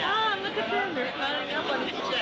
Ah, look at them. They're climbing up on each other.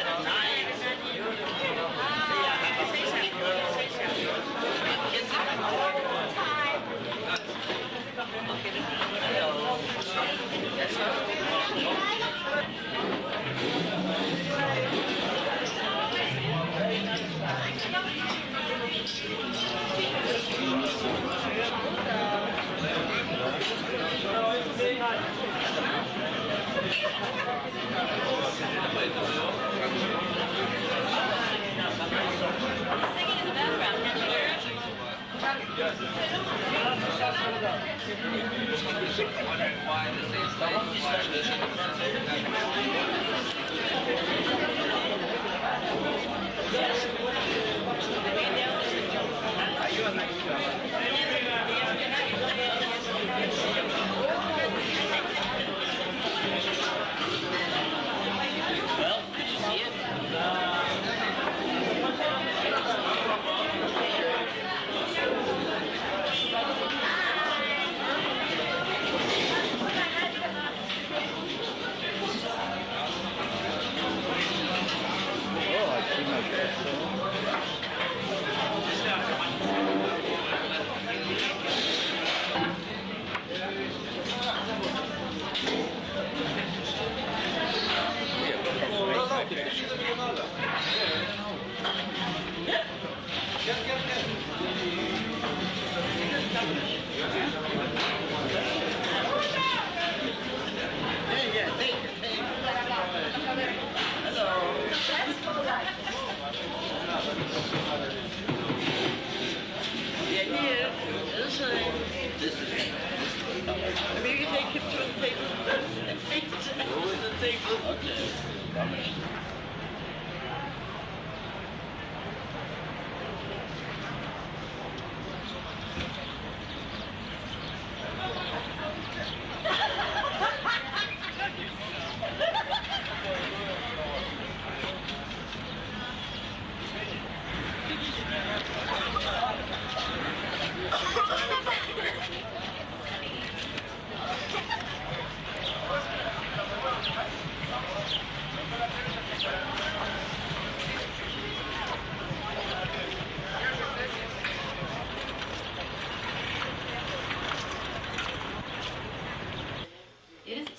Singing in the background, can't you hear it? Well, did you see it?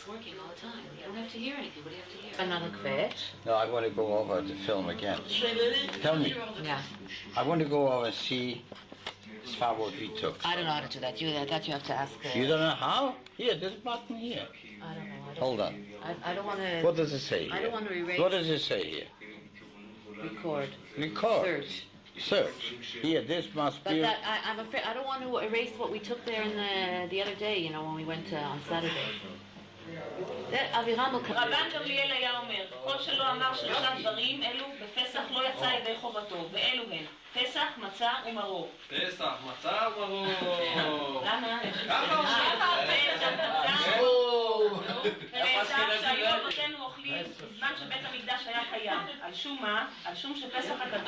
It's working all the time. You don't have to hear anything. What do you have to hear? Another kvetch. No, I want to go over the film again. Tell me. Yeah. I want to go over and see what we took. I don't know how to do that. That you have to ask. You don't know how? Here, there's a button here. I don't know. Hold on. I don't want to. What does it say here? I don't want to erase. What does it say here? Record. Record. Search. Search. Here, this must But be... I'm afraid I don't want to erase what we took there in the other day. You know, when we went on Saturday. רבן גמליאל היה אומר, כל שלא אמר שלושה דברים אלו בפסח לא יצא ידי חובתו, ואלו הן פסח, מצה ומרור. פסח, מצה ומרור. למה? ככה פסח, מצה ומרור. פסח שהיו אבותינו אוכלים בזמן שבית המקדש היה קיים. על שום מה? על שום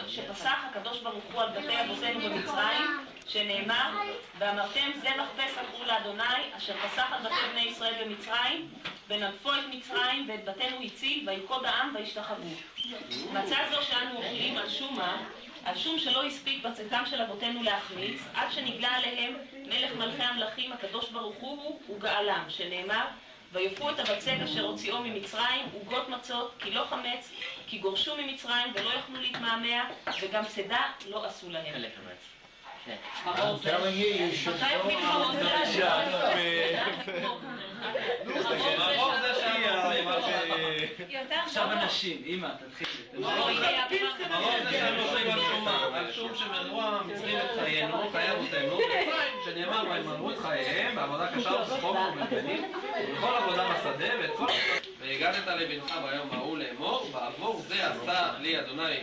שפסח הקדוש ברוך הוא על בתי אבותינו במצרים, שנאמר, ואמרתם זבח פסח הוא לאדוני, אשר פסח על בתי בני ישראל במצרים, ונדפו את מצרים ואת בתינו הציל, וילכוד העם וישתחוו. מצה זו שאנו אוכלים על שום מה? על שום שלא הספיק בצאתם של אבותינו להחמיץ, עד שנגלה עליהם מלך מלכי המלכים הקדוש ברוך הוא וגאלם, שנאמר, ויופו את הבצק אשר הוציאו ממצרים, עוגות מצות, כי לא חמץ, כי גורשו ממצרים ולא יכלו להתמהמה, וגם צידה לא עשו להם. I'm telling you, you should go on. מרור זה עכשיו אנשים, אמא, תתחילי. מרור זה שאנו אוכלים על שומה, על שום שמנעו המצרים את חיינו, חיי אבותינו, שנאמר והם מנעו את חייהם בעבודה קשה וסחוב ומלבנים, ובכל עבודה בשדה ואת כל... והגדת לבנך ביום ההוא לאמור, בעבור זה עשה לי אדוני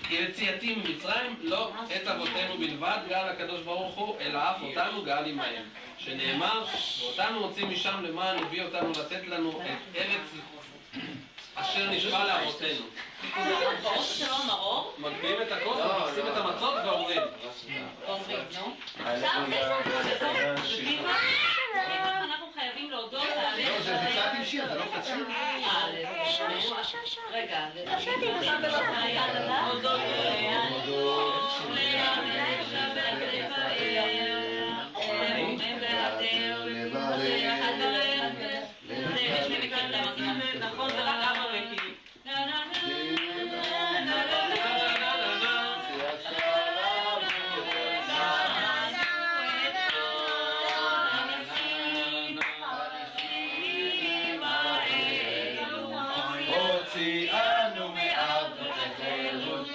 יציאתי ממצרים, לא את אבותינו בלבד גאל הקדוש ברוך הוא, אלא אף אותנו גאל עמהם, שנאמר, ואותנו מוצאים משם למען הביא אותנו לתת לנו את ארץ אשר נשבע לאבותינו. המבואות שלו מרור, מגביהים את הכוס, מכניסים את המצות ואומרים. אומרים, נו. עכשיו, אנחנו חייבים להודות על זה קצת עם שיר, זה לא קצת שיר. רגע, נכון, זה רק אבא וכי. הוציאנו מארץ החירות,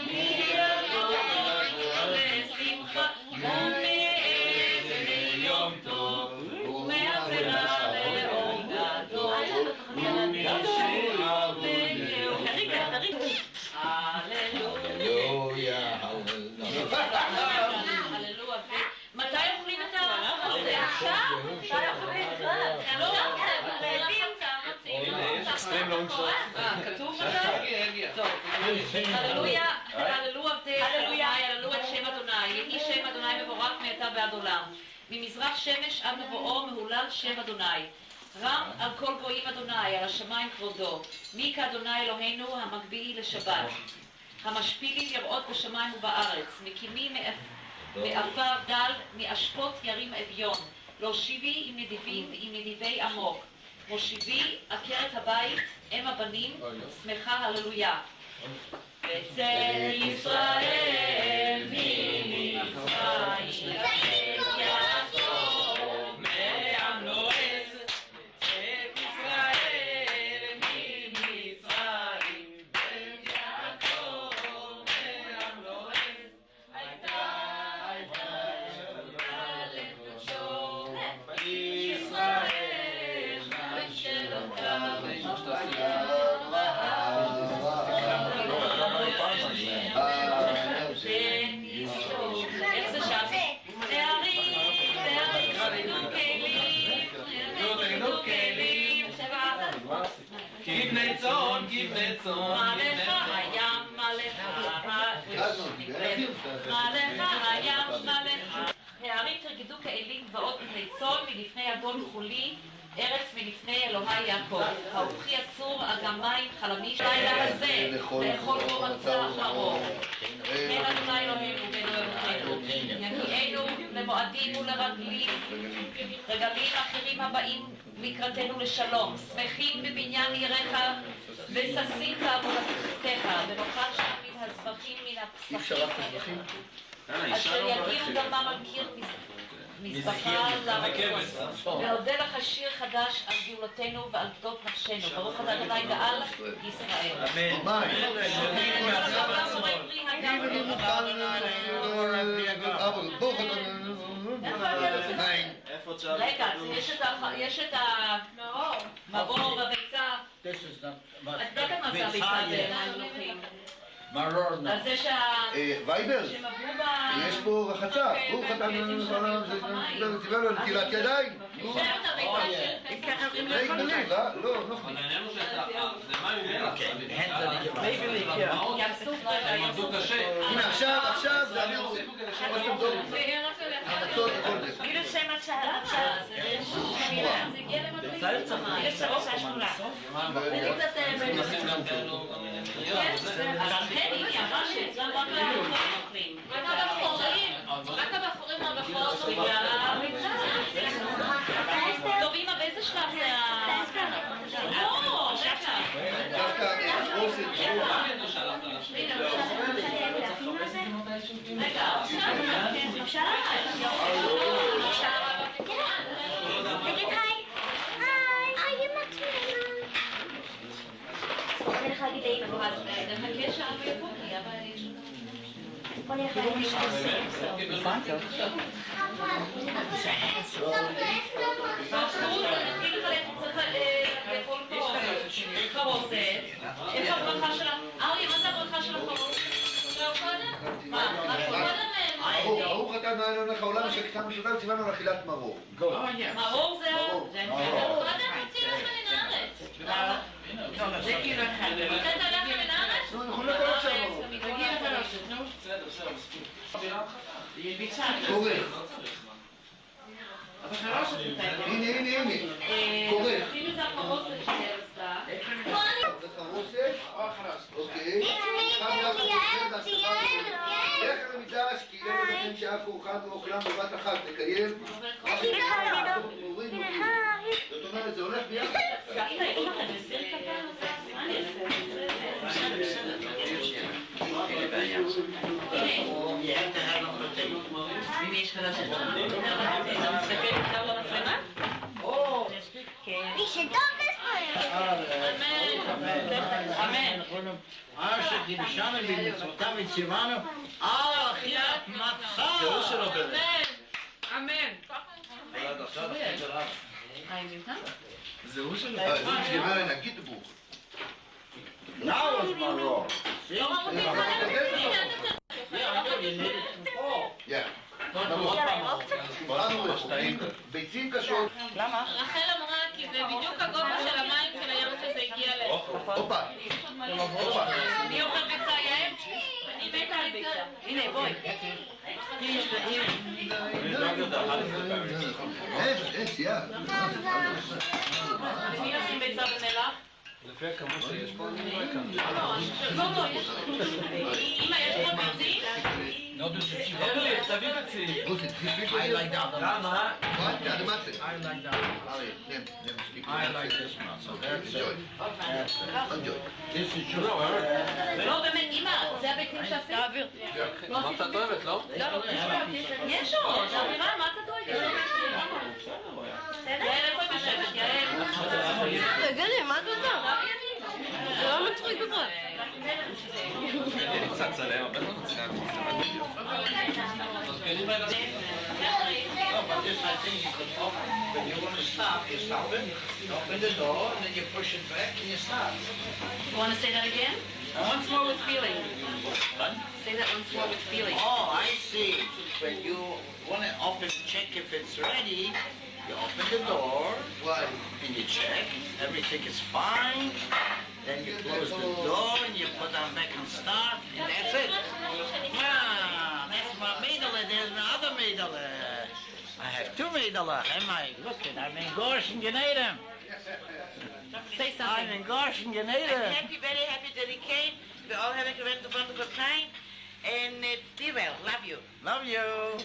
יום טוב, ומעבירה לאור גדול, ומשיר הללויה, הללויה. מתי אוכלים את זה? עכשיו? מתי אוכלים את זה? כתוב מתי? טוב, הללויה, הללו עבדי, הללו את שם אדוני, יהי שם אדוני מבורך מעתה ועד עולם. ממזרח שמש עד מבואו מהולל שם אדוני. רם על כל גויים אדוני, על השמיים כבודו. מי כאדוני אלוהינו המגביא לשבת. המשפילים יראות בשמיים ובארץ, מקימים מעפר דל, מאשפות ירים אביון. להושיבי עם נדיבים ועם נדיבי עמוק. מושיבי עקרת הבית, אם הבנים, שמחה הללויה. בצל ישראל ממצרים, יעקב מעם לועז. בצל ישראל ממצרים, יעקב מעם לועז. הייתה לפגשו ישראל. איך זה שם? תארים, כלים, כבני צאן, כבני צאן, מה לך הים, מה לך הים, מה לך הערים תרקדו כאלים גבעות מפני צאן מלפני אדון חולי ארץ מלפני אלוהי יעקב. האוכי אסור אגם מים חלמיש לילה הזה לאכול בו מצה מרור. כן אדוני אלוהינו בנו אלוהינו יגיענו למועדים ולרגלים רגלים אחרים הבאים לקראתנו לשלום. שמחים בבניין עיריך וששים בעבודתך ונאכל שם מן הזבחים מן הפסחים אשר יגיעו דמם על קיר מזבחה לרקוס. ועודה לך שיר חדש על גאולתנו ועל גדות נפשנו. ברוך אתה אדוני גאל ישראל. אמן. רגע, יש את המרור בביצה. את יודעת מה זה הביצה במלוכים? מרור. על זה וייבר, שהם עברו יש פה רחצה. ברוך אתה ציווה לו נטילת ידיים. לא, אבל העניין הוא זה מים מלח. הם עבדו קשה. הנה עכשיו זה אני רוצה. המצות הכל זה. נשים גם כאלו רק הבחורים מהבחורות טוב אמא באיזה שלב זה לא, דווקא אוסף נחכה שעה ויבוא כי אבא יש איך הברכה שלה? אריה, מה זה הברכה של החרוב? ברוך אתה אדוני אלוהינו העולם אשר קיצרנו משותף וציוונו על אכילת מרור. מרור זה... מרור. קודם מוציא לך מן הארץ. זה כאילו אחד. אתה הולך מן הארץ? אנחנו לא יכולים עכשיו. תגיע חלושת, נו. בסדר, מספיק. כורך. אבל חלושת אתה הנה. כורך. אפילו את החרוסת שעשתה. זה חרוסת? אוקיי. לך למקדש, כי אין לכם שעה כורחת ואוכלם בבת אחת, לקיים. זאת אומרת, זה הולך ביחד. הנה יש חדש אתה מסתכל עכשיו למצלמה? אמן. שדיברנו במצוותיו וציוונו על אכילת מצה. זהו שלא באמת. אמן. זהו שלא. זה דיבר נגיד בוך. Now is my role. לא אמרתי לך ביצים קשות. רחל אמרה כי זה בדיוק הגובה של המים של הים שזה הגיע להם. הופה. מי אוכל ביצה יעל? אני מתה על ביצה. הנה בואי. יאללה. מי נשים ביצה במלח? לפי הכמות שיש פה, אני לא אקם. לא, יש. אמא, יש פה ביצים? ארלי, תביא ביצים. I like that. למה? What? The other matze. I like that. I like this matzo. Enjoy. Enjoy. This is just לא, באמת, אמא, זה הביצים שעשית? תעביר. אמרת את אוהבת, לא? יש עוד, אבירה, מה אתה דואגת? יעל, איפה היא משבת? יעל? תגידי, מה את רוצה? זה לא מצחיק בכלל. אני קצת צלם, הרבה לא מצלם. No, but this I think you could open. When you want to stop, you stop it, you open the door, and then you push it back and you start. You want to say that again? Once more with feeling. What? Say that once more with feeling. Oh, I see. When you want to open, check if it's ready, you open the door, Why? and you check, everything is fine. Then you close the door and you put on back and start, and that's it. Ah, that's my Mädele, there's my other Mädele. I have two Mädele. Am I? Look at I'm in Gorschen Geneden. Say I'm something. in Gorschen Geneden. Happy, very happy that he came. We're all having a wonderful time. And be well. Love you. Love you.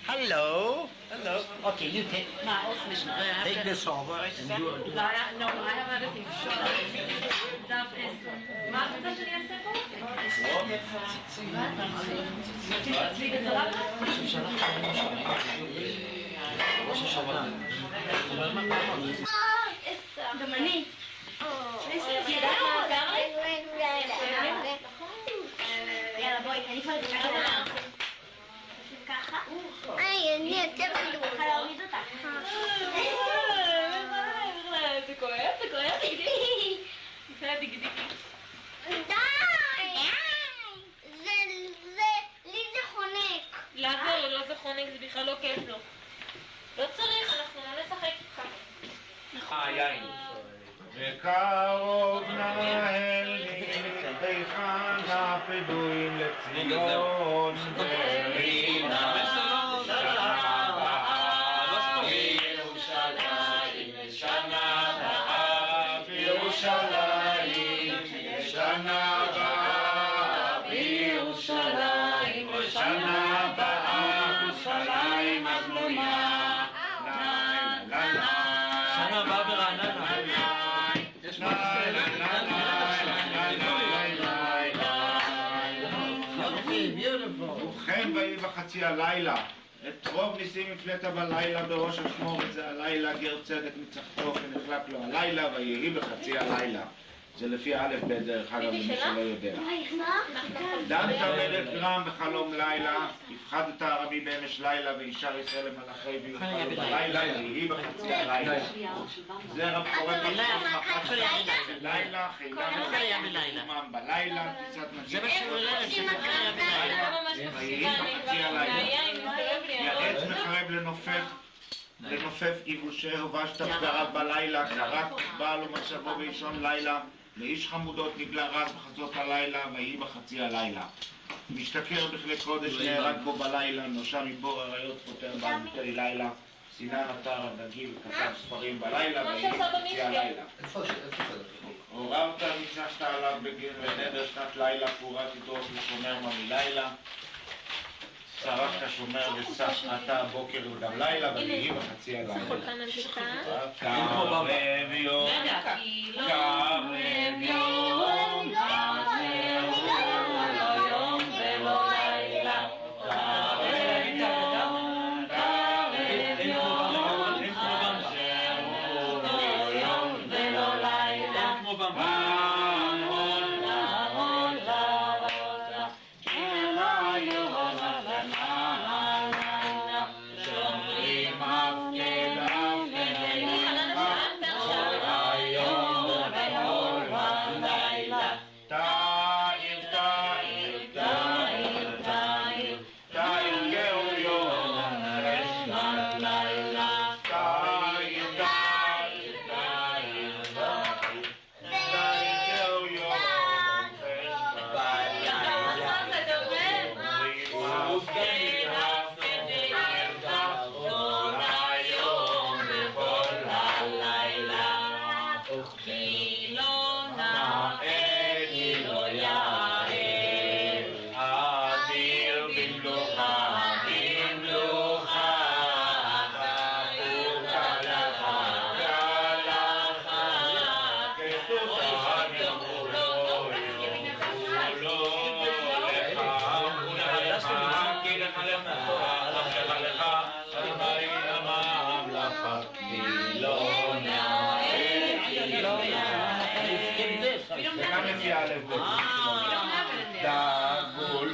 Hello. Hello. Okay, you take מה, עוד מישהו? this over and you do לא, no, I have other things. דף 10. מה את רוצה שאני אעשה פה? תצליג את זה למה? גם אני. ידעת מה עזר לי? יאללה בואי, אני כבר אתקרב. ככה? אני יותר בדיוק. אני יכולה להוריד אותך. זה כואב, זה כואב, דגדגי. זה דגדגי. די! לי זה חונק. למה לו לא זה חונק, זה בכלל לא כיף לו. לא צריך, אנחנו לא נשחק איתך. יין. וקרוב נא אל היכן הפדויים לציון ורינה שנה הבאה בירושלים שנה הבאה בירושלים שנה הבאה בירושלים שנה הבאה ירושלים הבנויה שנה הבאה ברעננה. ובכן ויהי בחצי הלילה, את רוב ניסים הפלאת בלילה בראש אשמורת זה הלילה, גר צדק מצחתו ונחלק לו הלילה, ויהי בחצי הלילה. זה לפי א' ב' דרך אגב למי שלא יודע. דנת מלך גרם בחלום לילה, הפחדת ארמי באמש לילה, ואישר ישראל למלאכי ויוחלו בלילה, ויהי בחצי הלילה. זה רב קורא מחת לילה, חילה מחומם בלילה, טיסת נג'י ויהי בחצי הלילה. יעץ מחרב לנופך, לנופף יבושי ובשת ורק בלילה, קרק בעל ומצבו באישון לילה, לאיש חמודות נגלה רק בחצות הלילה, ויהי בחצי הלילה. משתכר בכלי קודש נהרג בו בלילה, נושע מבור אריות פותר בעמיתי לילה, סינן אתר הדגי וכתב ספרים בלילה, ויהי בחצי הלילה. עוררת מצנחת עליו בגיר ונדר שנת לילה, פורת ידרוס ושומר מלילה. שרחת שומר וסח אתה בוקר וגם לילה, ויהי בחצי הלילה. קרב יום, קרב יום,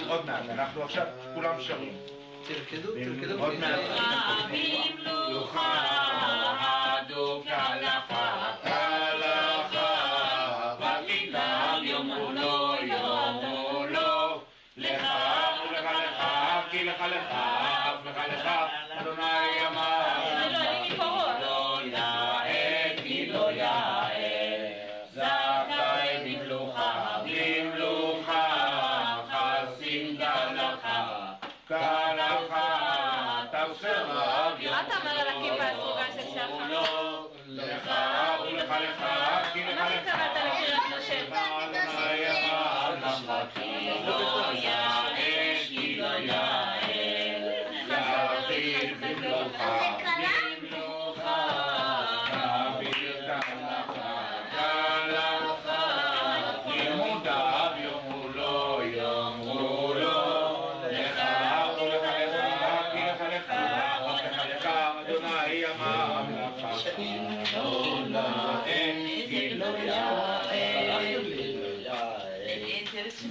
עוד מעט, אנחנו עכשיו כולם שרים. תרקדו, עוד מעט. במלוכה הדוק הלכה, ותיטב יום מולו, יום מולו, לך ולך לך, כי לך לך, אף לך לך, אדוני אמר, לא יאה, כי לא יאה, זכאי במלוכה, במלוכה, חסים כהלכה, כהלכה, תבשר רב יום מה אתה אומר על הכיפה הסרוגה של שחר? לך ולך לך, כי לך למה לך, התכוונת לקריאת משה? אדוני אמר לך, כי לא יאה, כי לא יאה, יחיד במלוכה, במלוכה, אביר כהלכה, כהלכה, ימודיו יאמרו לו, לך ולך לך, כי לך לך, לך אדוני אמר לך, כי לא יאה,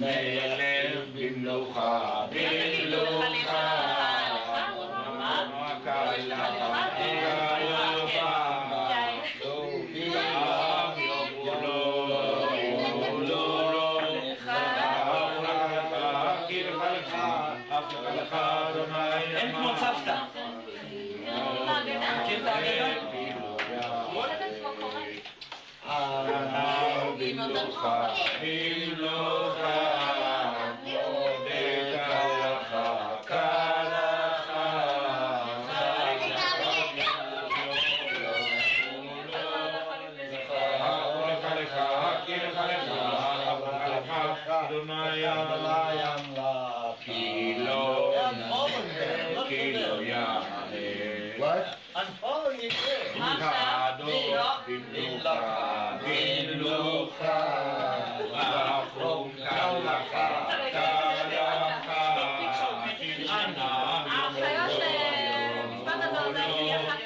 מלך במלוכה, במלוכה, אין כמו צוותא. מכיר את האגדה? במלוכה, במלוכה, מודד כהלכה, כהלכה, לך כי לך לך, אדוני אמר, כי לא יאה. I'm following you here. במלוכה, במלוכה, רחום כהלכה, כהלכה, האחיות למשפט הזרזל היא אחת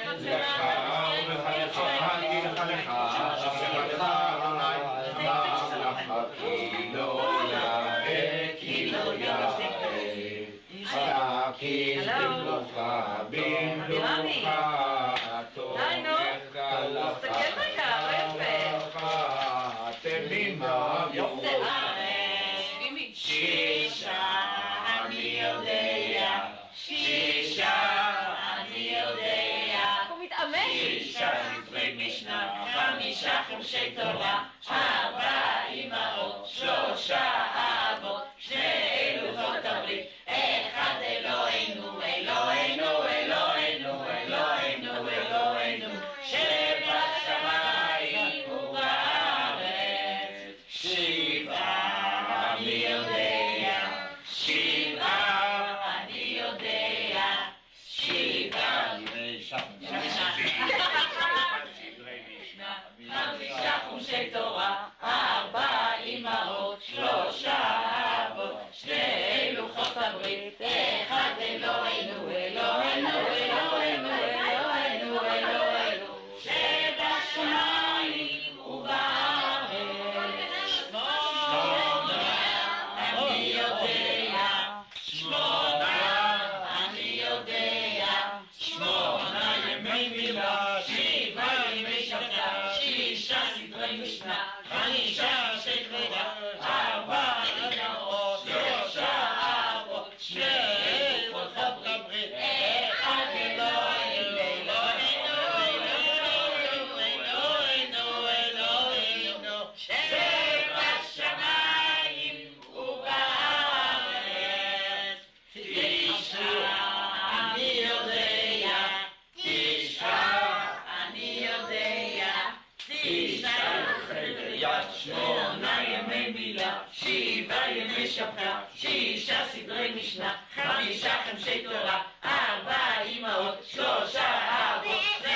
שבעה ימי שבתא, שישה סדרי משנה, חמישה חמשי תורה, 4 אמהות, 3 אבות, 2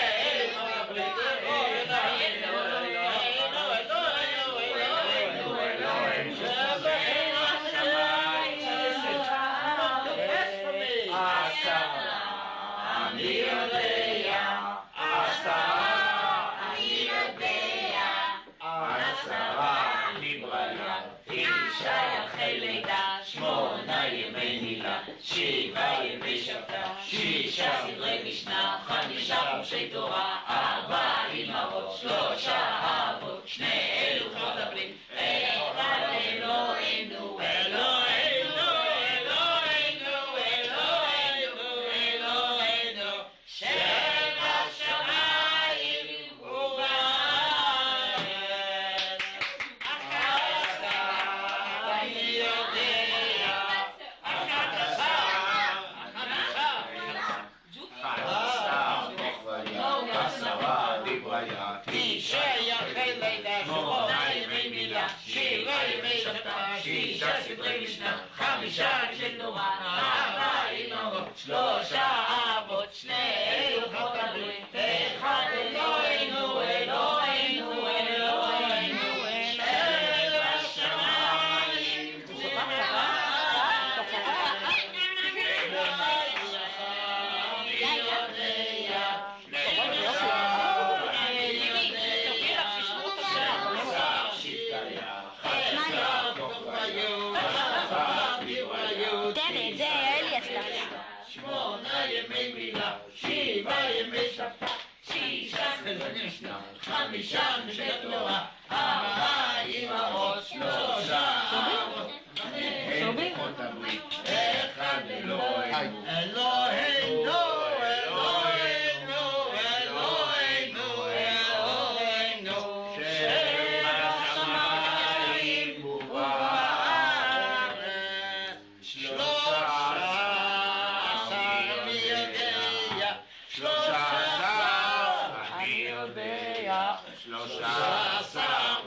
הברית, שבעה ימי שבתא, שישה סדרי משנה, חמישה חומשי תורה, 4 אמהות, 3 אבות, 2 לוחות הברית, אחד אלוהינו, אלוהינו, אלוהינו, אלוהינו, אלוהינו, שבשמיים ובארץ. אני יודע שישה סדרי משנה, חמישה אנשי תורה, 4 אמהות, 3 אבות, 2 לוחות הברית, אחד אלוהינו, אלוהינו, אלוהינו, שבשמיים שבעה ימי שבתא, שישה סדרי משנה, חמישה אנשי תורה, 4 אמהות, 3 אבות, 2 לוחות הברית, אחד אלוהינו, אלוהינו, אלוהינו, אלוהינו, אלוהינו, שבשמיים ובארץ. 13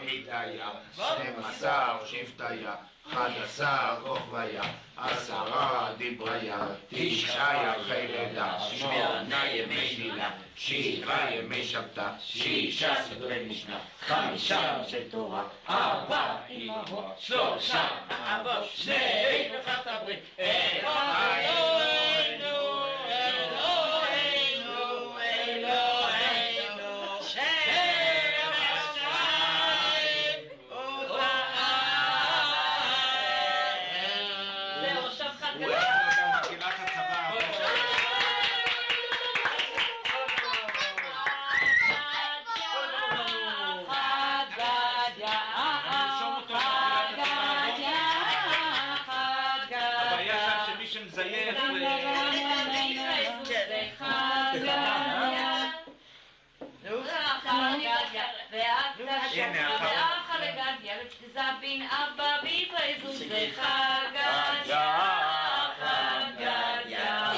מידיה, 12 שבטיה, 11 כוכביה, 10 דיבריה, 9 ירחי לידה, 8 ימי מילה, 7 ימי שבתא, 6 סדרי משנה, 5 אנשי תורה, 4 אמהות, 3 אבות, 2 לוחות הברית, אחד אלוהינו, אלוהינו, אלוהינו, שבשמיים ובארץ. זהו, עכשיו חג הוא גדול. מכירת הצבא. הבעיה שם שמי שמזייף ואח לגדיה זבין אבא ביפרזו וחגדיה חגדיה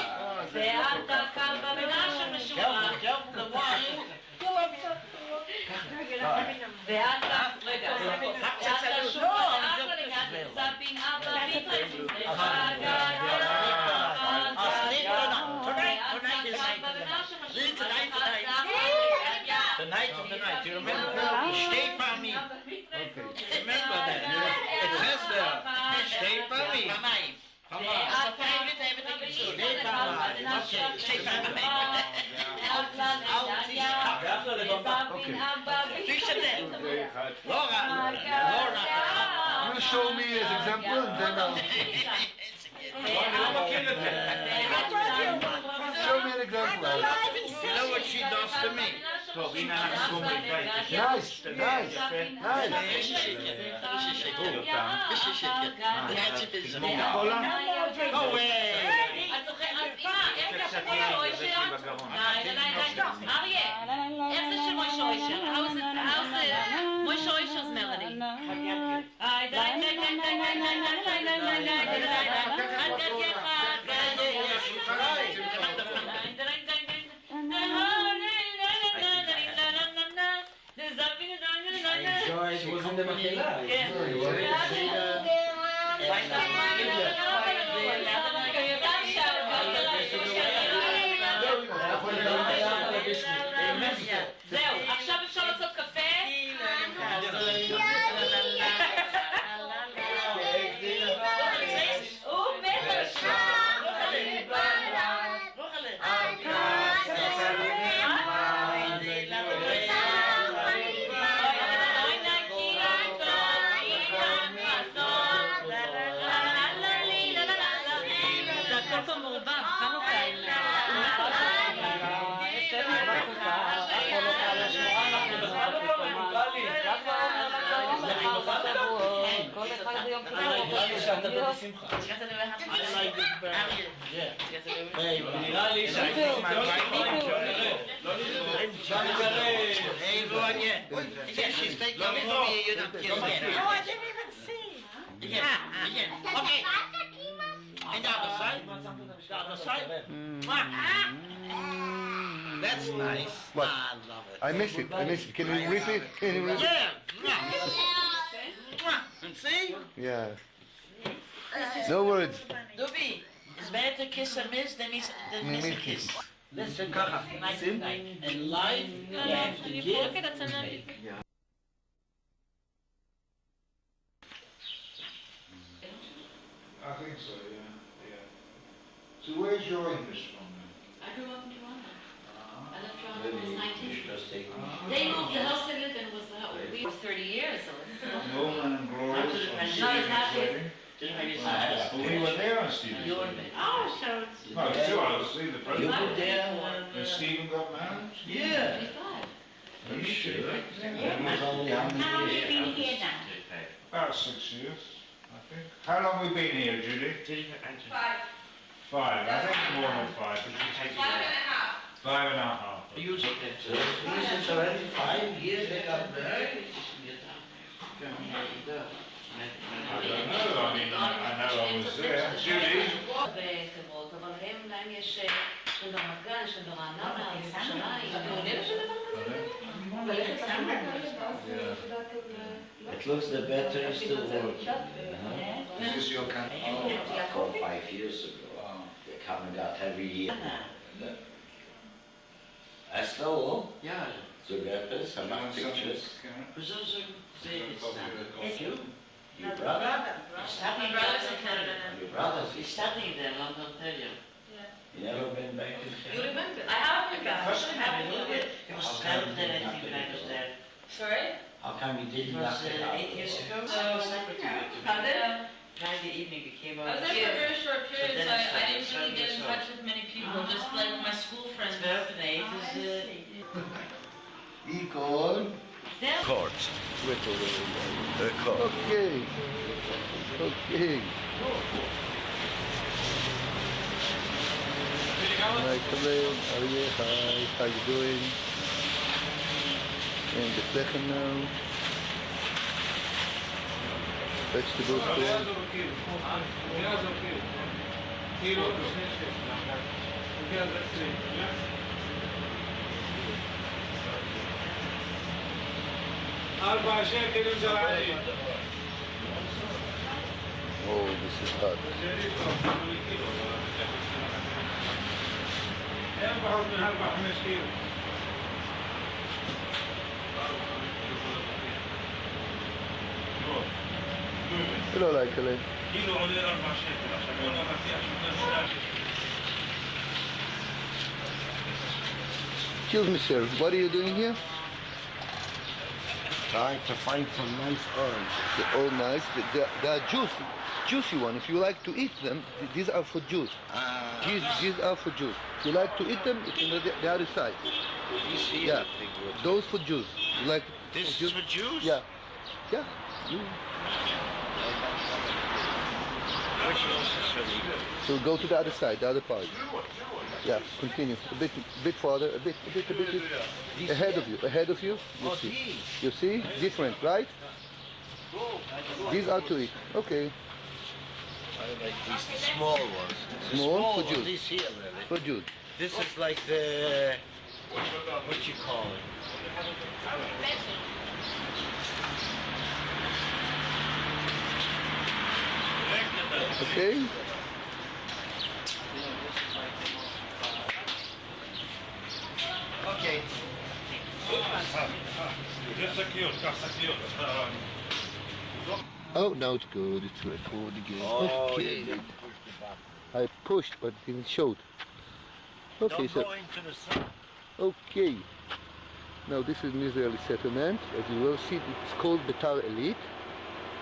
ואתה קם במנשה משורה ואתה רגע ואתה שוב אח לגדיה זבין אבא ביפרזו Tonight, you remember? Stay by me. Remember that. It says there. Stay by me. Okay, stay by me. Laura. You show me as example and then I'll show me an example. You know what she does to me? טוב, הנה אנחנו גומרים. Nice, nice, nice. אריה, איך זה של מוישה אוישר? How's מוישה אוישר's melody? It was in the Makela. כן. יום כיפור. נראה לי שאתה בשמחה. You got to do it. I like it very much. You got to do it. נראה לי שהייתי Hey, everyone, yeah, she's taking me from me, you're not kissing her. Oh, I didn't even see. Yeah. Okay. And the other side. The other side. That's nice. What? I love it. I miss it. I miss it. Can you repeat? Can you repeat? Yeah. See? Yeah. No words. Dubi, it's better to kiss a miss than miss a kiss. Listen, ככה, שים, in life you have to give. I think so, yeah. So where's your English from then? I grew up in Toronto. I left Toronto when I was 19. Just take me. They moved, the house they lived in was the house, we were 30 years, so it's Norman and Gloria from not Stephen's exactly. wedding. We were there on Stephen's wedding. Oh, so it's... No, still, I was seeing the You president. were there when... And Stephen got married? Yeah. 25. Are you sure? It was only how How long have you been many here years? now? About 6 years, I think. How long have we been here, Judy? 5. I think more than 5. But you take 5.5. You took it. Since already 5 years they got married. I don't know, I mean, I know I was there. Judy? בחברות, אבל הם, להם יש של ברמת גן, של ברעננה, ירושלים, מעוניינת של דבר כזה? ללכת It looks the better is still working. Is this your country? 4 or 5 years ago. They come and got every year. Eslau, Zugeppes, I make pictures. It's you. Your brother? My brother's in Canada now. Your brothers. He's studying there in London, Ontario. You never been back to You remember? I have been back. I have a little bit. It was terrible that I think when I was there. Sorry? How come you It didn't was knock it out? 8 years ago. So I was secretary to Pardon? Friday evening became a I was there for a very short period, But so then I didn't it's really get in so- touch with many people, just like my school friends. Verpenate is Equal. Court. Okay. Okay. Hi, Khalil. How are you? Hi. How you doing? And the second now. Vegetables there. Oh, this is hot. Hello, like Khalil. Excuse me, sir. What are you doing here? Trying to find some nice orange. They're all nice. They are juicy one. If you like to eat them, these are for juice. These are for juice. If you like to eat them, it's on the other side. Yeah, those for juice. You like This juice? is for juice? Yeah, yeah. You. Which is really good. So go to the other side, the other part. Yeah, continue. A bit farther, a bit ahead of you. You see. You see? Different, right? These are to eat. Okay. I like these small ones. The Small for ones, juice. These here, really. For juice. This is like the, what you call it? Okay. Okay. Oh, now it's good. It's recording again. Oh, Okay. you didn't push the button. I pushed, but it didn't show. Okay, Don't so go into the sun. okay. Now this is an Israeli settlement. As you will see, it's called Betar Elite.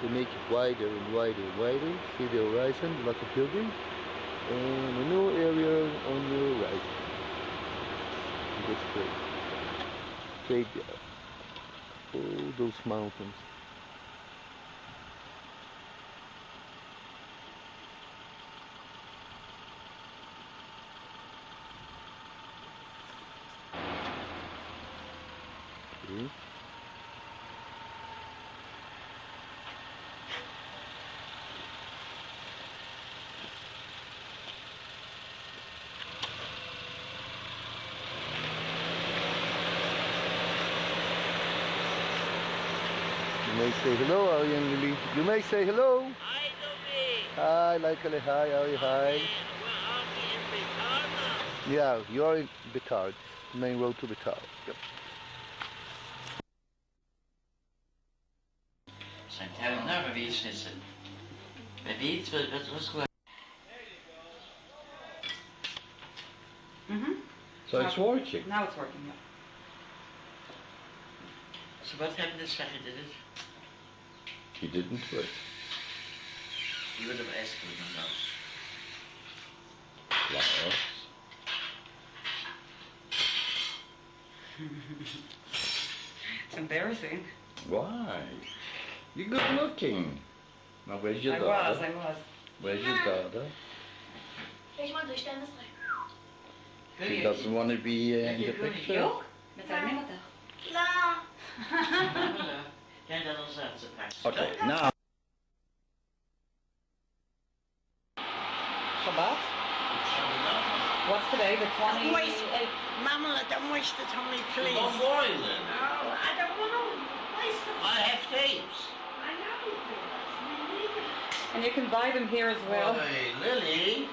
They make it wider and wider and wider. See the horizon, lots of buildings. And a new area on your right. This way. Straight there. Oh, those mountains. may say hello, Ari and Lily. You may say hello. Hi, Dubi. Hi, Laikale. Hi, Ari. Hi. Where are we in Betar now? Yeah, you're in Betar. Main road to Betar. Yep. Zijn het nou weer iets is het? Met iets wat was goed. So it's working. Now it's working. So wat hebben de zeggen did it? He didn't do it. You would have asked me no. Lars. It's embarrassing. Why? You're good looking. Now where's your I daughter? was. Where's your daughter? She doesn't want to be in the picture. ook? מצלמים אותך. לא. Ja, dat was het. Ze praat. Okay, now. Shabbat? What's today, the 28th? Mama, don't waste the time, please. Don't worry then. No, I don't want to waste the I have tapes. I know you do. We need it. And you can buy them here as well. Hey, Lily.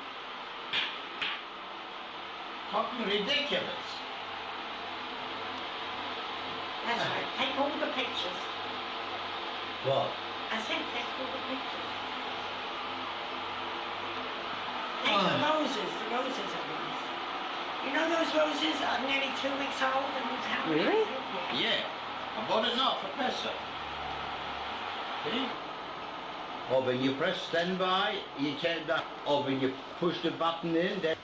Talking ridiculous. That's right. Take all the pictures. What? I said take all the pictures. Take the roses. The roses are nice. You know those roses are nearly 2 weeks old and how Really? Yeah. I bought it now for Pesach. See? Or when you press standby, you can't. Or when you push the button in, then.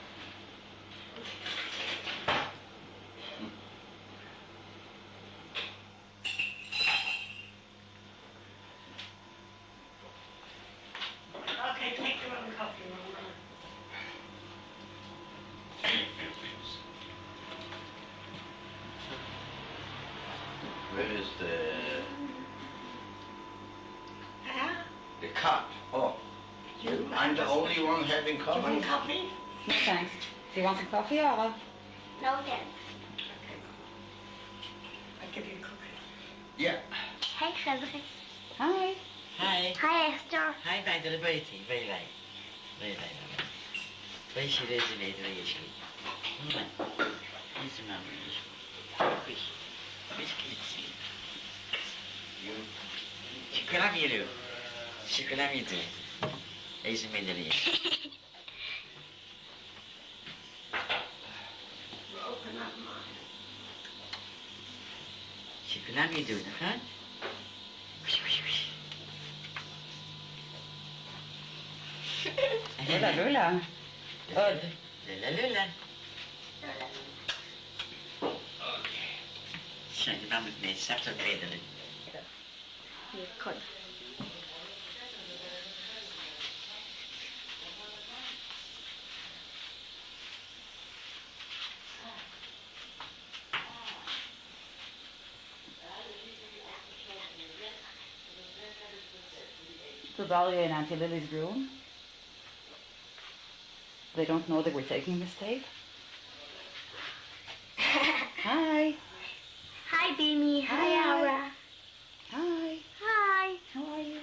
Okay, take your own coffee, Mama. Where is Huh? the cup? Oh, You I'm the only one having Do you want coffee. coffee? No thanks. Do you want some coffee or? No thanks. I'll give you a cookie. Yeah. Hey, חבר'ה. Hi. Hi. היי, אסתר. Hi, bij de baby. Bij mij. Wees je deze weten, wees je. Deze man is. Biscuits. Chocola mielu. Chocola mielu. Deze medaille. Open up mine. Chocola mielu, hè? Lula, Lula. Lula. Zo, je man moet mee, zacht ook redelijk. כל. To Dahlia and Auntie Lily's room. They don't know that we're taking this tape. Hi. Hi, Bimi. Hi, Aura. Hi. Hi. How are you?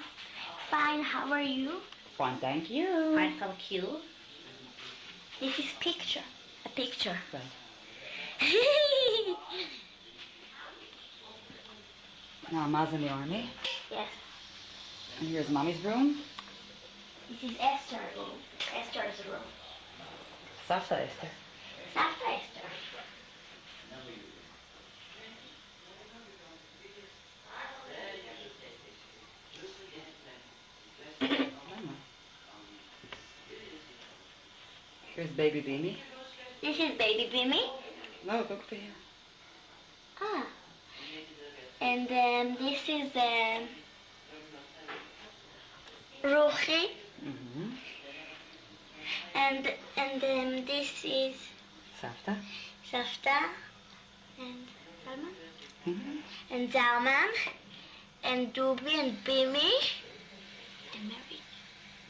Fine, how are you? Fine, thank you. Fine, thank you. This is picture. A picture. Right. Now Ma's in the army. Yes. And here's Mommy's room. This is Esther's room. Esther's room. Safta Esther. Safta Esther. Here's baby Beanie. This is baby Bimi. No, look for here. Ah. And this is Ruchi. Mm-hmm. And this is Safta. Safta. And Salman. Mm-hmm. And Zalman. And Dubi and Bimi. And married.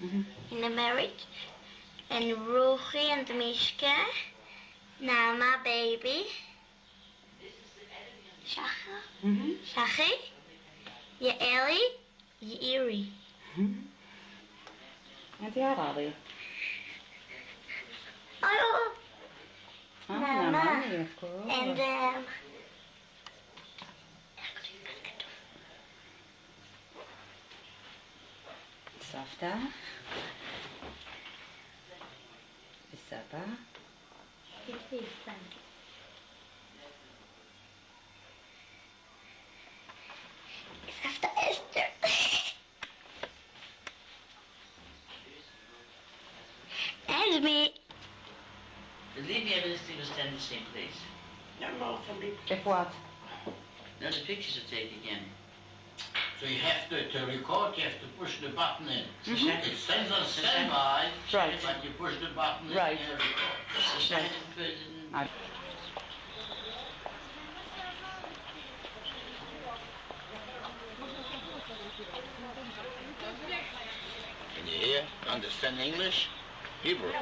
Mm-hmm. In the marriage. And Ruchi and Mishka. Nama baby. Shacha. Mm-hmm. Shachi. יעלי, יעירי. أنت عربي. Oh, Mama. Mama. Of course. and סבתא. וסבא. סבתא אסתר. And me. Leave me evidence to stand the same place. No more for me. If what? Now the pictures are taken again. So you have to record, you have to push the button in. It sends on standby, Right. but you push the button in Right. and record. It's the second person. Can you hear? Understand English? Hebrew.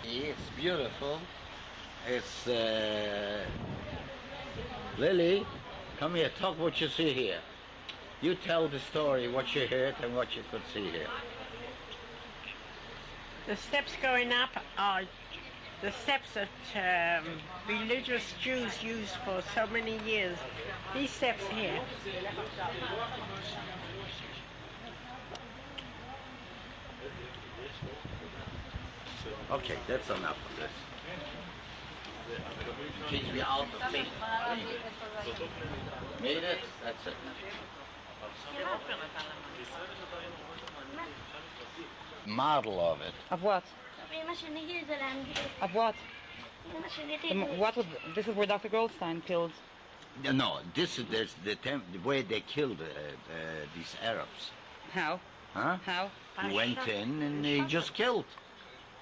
It's beautiful. It's Lily, come here, talk what you see here. You tell the story, what you heard and what you could see here. The steps going up are the steps that religious Jews used for so many years. These steps here. Okay, that's enough of this. Change me out of me. Made it? That's it. Model of it. Of what? אמא שלי זה לאנגלית. Of what? אמא שלי What was, this is where Dr. Goldstein killed. No, this is the way they killed these Arabs. How? Huh? How? He went in and he just killed.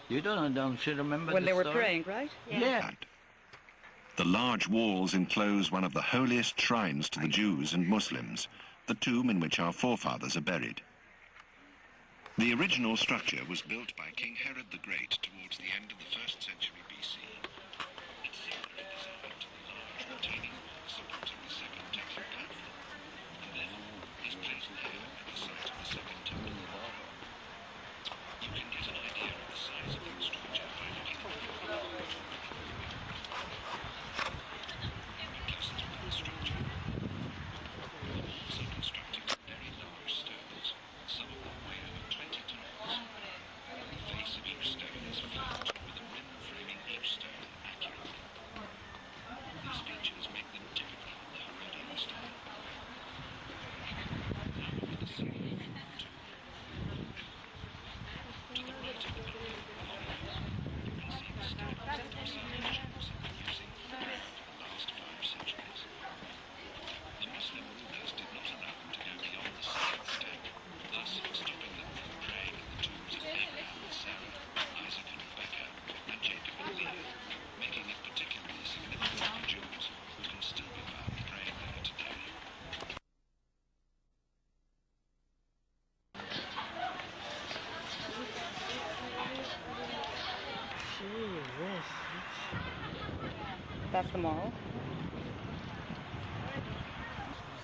You don't you remember When the they were story? praying, right? Yeah. The large walls enclose one of the holiest shrines to the Jews and Muslims, the tomb in which our forefathers are buried. The original structure was built by King Herod the Great towards the end of the 1st century BC. It's similarly designed to the large retaining wall supporting the second temple platform, and therefore is placed there at the site of the second temple. You can get an idea of the size of that structure by looking at the closest part of the structure. The walls are constructed with very large stones, some of them weigh over 20 tons. The face of each stone is flat, with a rim framing each stone accurately. These features make them typical of the Herodian style. Now look at the ceiling of the tomb. To the right of the building, you can see the stones that Jews have been using for the last 5 centuries. The Muslim rulers did not allow them to go beyond the 7th step, thus stopping them from praying in the tombs of Abraham and Sarah, Isaac and Rebecca, and Jacob and Leah, making it particularly significant for Jews who can still be found praying there today. That's the mall.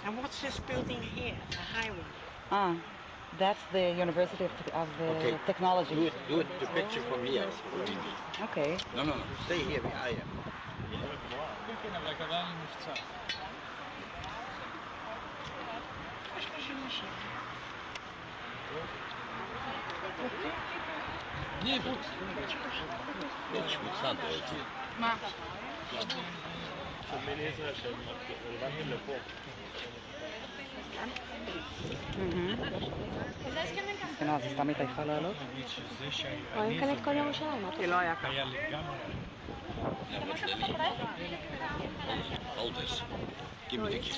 And what's this building here? The high one. Ah, that's the University of Okay. Technology. Do it the picture from here. Okay. No. Stay here where I am. Nie, bo... It's not מה? של מיני ישראל שהם רלוונטיים לפה. כן, אז סתם התעייפה לעלות? רואים כאן את כל ירושלים. כי לא היה ככה. Hold this. Give me the key.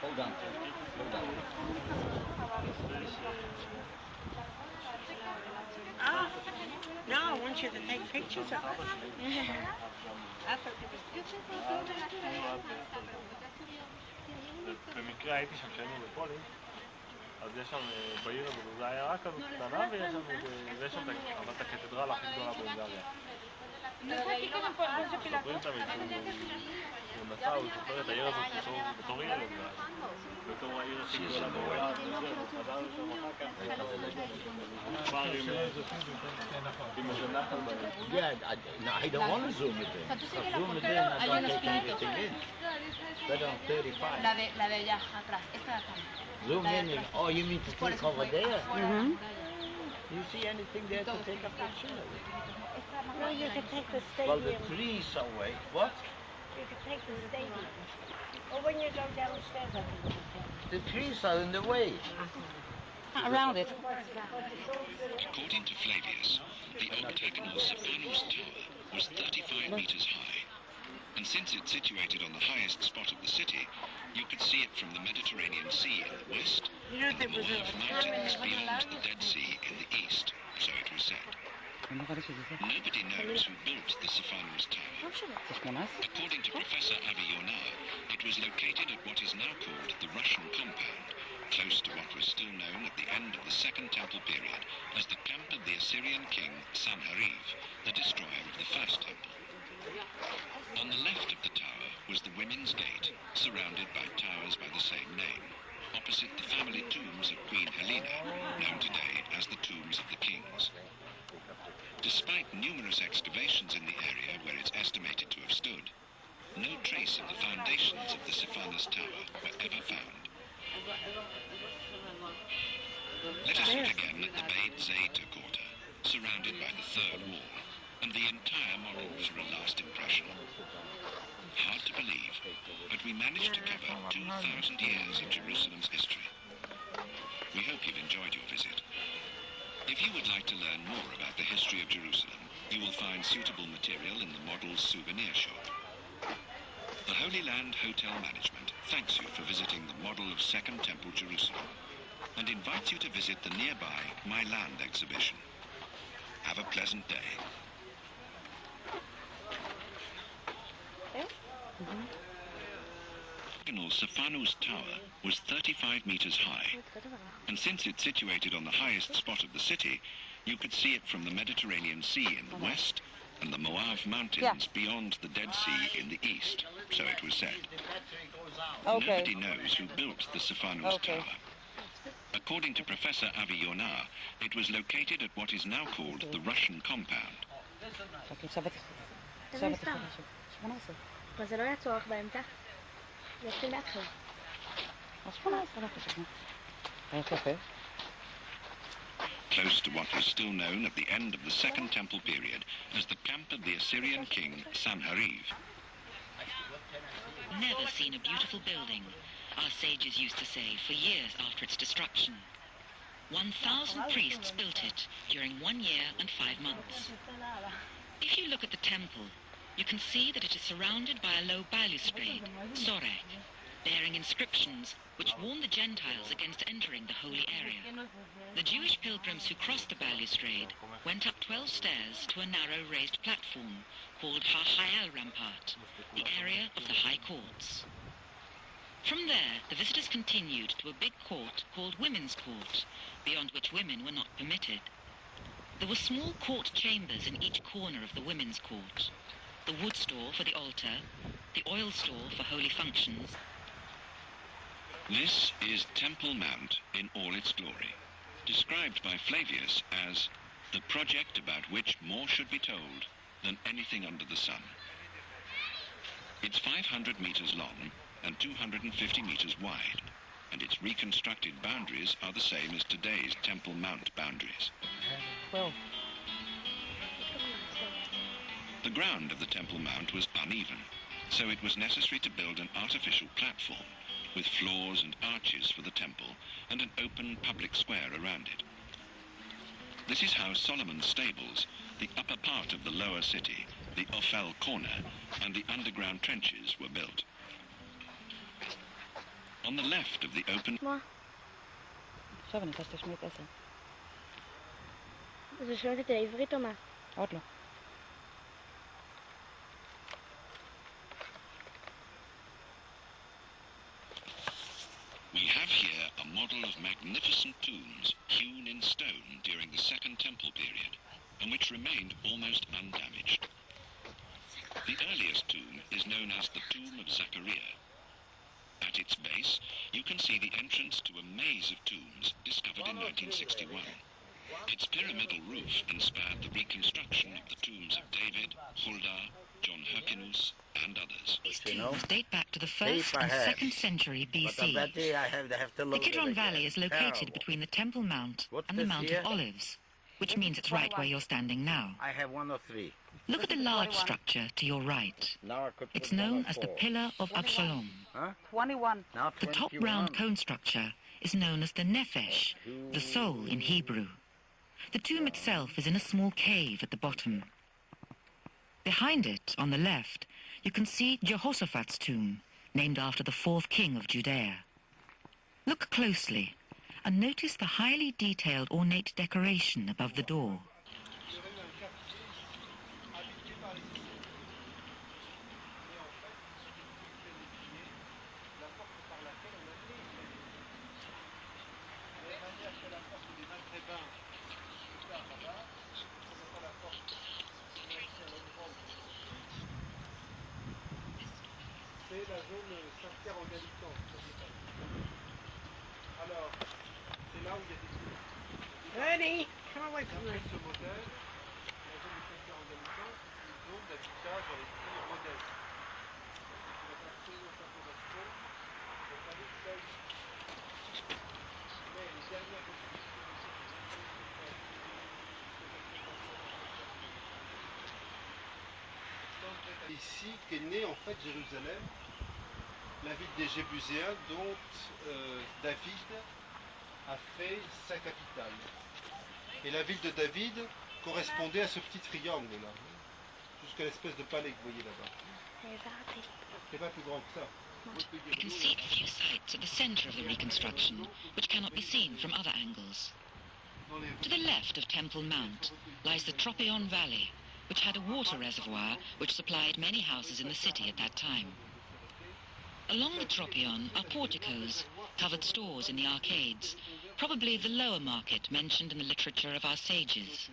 Hold on. Hold on. No, I want you to take pictures of us. במקרה הייתי שם כשהיינו בפולין, אז יש שם בעיר הזאת, זו עיירה כזאת קטנה, ויש שם את הקתדרלה הכי גדולה בהונגריה. סופרים תמיד שהוא נסע, הוא סופר את העיר הזאת בתור ילד, בתור העיר הכי גדולה בעולם, חזרנו שם אחר כך, כבר עם איזה נחל בעיר. Yeah, I don't want to zoom it in. If I zoom it in, I don't take anything in. Better on 35. La de allá atrás, esta de acá. Zoom in and, oh, you mean to click over there? Mm-hmm. You see anything there to take a picture of it? No, you can take the Well, stadium. the trees are away. What? You can take the stadium. Or when you go downstairs, I think you can. The trees are in the way. Around it. According to Flavius, the octagonal Stephanos Tower was 35 meters high, and since it's situated on the highest spot of the city, you could see it from the Mediterranean Sea in the west and the Moab Mountains beyond the Dead Sea in the east, so it was said. Nobody knows who built the Stephanos Tower. According to Professor Avi Yonah, it was located at what is now called the Russian Compound, close to what was still known at the end of the Second Temple period as the camp of the Assyrian king Sanherib, the destroyer of the First Temple. On the left of the tower was the Women's Gate, surrounded by towers by the same name, opposite the family tombs of Queen Helena, known today as the Tombs of the Kings. Despite numerous excavations in the area where it's estimated to have stood, no trace of the foundations of the Stephanos Tower were ever found. Let us look again at the Beit Zeta quarter, surrounded by the third wall, and the entire model for a last impression. Hard to believe, but we managed to cover 2,000 years of Jerusalem's history. We hope you've enjoyed your visit. If you would like to learn more about the history of Jerusalem, you will find suitable material in the model's souvenir shop. The Holy Land Hotel Management thanks you for visiting the model of Second Temple Jerusalem and invites you to visit the nearby My Land exhibition. Have a pleasant day. The original Stephanos Tower was 35 meters high, and since it's situated on the highest spot of the city, you could see it from the Mediterranean Sea in the west and the Moab Mountains beyond the Dead Sea in the east, so it was said. Okay. Nobody knows who built the Stephanos Tower. According to Professor Avi Yonah, it was located at what is now called the Russian Compound. אבל זה לא היה צורך באמצע. זה התחיל מהתחילה. Close to what was still known at the end of the Second Temple period as the camp of the Assyrian king Sanherib. Never seen a beautiful building, our sages used to say, for years after its destruction. 1,000 priests built it during 1 year and 5 months. If you look at the temple, you can see that it is surrounded by a low balustrade, sorek, bearing inscriptions which warn the Gentiles against entering the holy area. The Jewish pilgrims who crossed the balustrade went up 12 stairs to a narrow raised platform called Ha-Hayal Rampart, the area of the High Courts. From there, the visitors continued to a big court called Women's Court, beyond which women were not permitted. There were small court chambers in each corner of the Women's Court, the wood store for the altar, the oil store for holy functions. This is Temple Mount in all its glory, described by Flavius as the project about which more should be told than anything under the sun. It's 500 meters long and 250 meters wide, and its reconstructed boundaries are the same as today's Temple Mount boundaries. Well. The ground of the Temple Mount was uneven, so it was necessary to build an artificial platform with floors and arches for the temple and an open public square around it. This is how Solomon's stables, the upper part of the lower city, the Ophel corner, and the underground trenches were built. On the left of the open... עכשיו אני נכנסת לשמית 10. זה שומעת את העברית או מה? עוד לא. We have here a model of magnificent tombs hewn in stone during the Second Temple period, and which remained almost undamaged. The earliest tomb is known as the Tomb of Zachariah. At its base, you can see the entrance to a maze of tombs discovered in 1961. Its pyramidal roof inspired the reconstruction of the tombs of David, Huldah, John Hyrcanus, and others. These tombs date back to the 1st and 2nd century BC. The Kidron Valley is located between the Temple Mount and the Mount of Olives, which means it's right where you're standing now. I have 1 or 3. Look at the large structure to your right. It's known as the Pillar of Absalom. 21. The top round cone structure is known as the Nephesh, the soul in Hebrew. The tomb itself is in a small cave at the bottom. Behind it, on the left, you can see Jehoshaphat's tomb, named after the 4th king of Judea. Look closely and notice the highly detailed ornate decoration above the door. Ernie, come away from me. Ici qu'est née en fait Jérusalem, la ville des Jébuséens dont David a fait sa capitale. Et la ville de David correspondait à ce petit triangle là, jusqu'à l'espèce de palais que vous voyez là-bas. C'est pas plus grand que ça. You can see a few sites at the center of the reconstruction, which cannot be seen from other angles. To the left of Temple Mount lies the Tropion Valley, which had a water reservoir which supplied many houses in the city at that time. Along the Tropion are porticos, covered stores in the arcades, probably the lower market mentioned in the literature of our sages.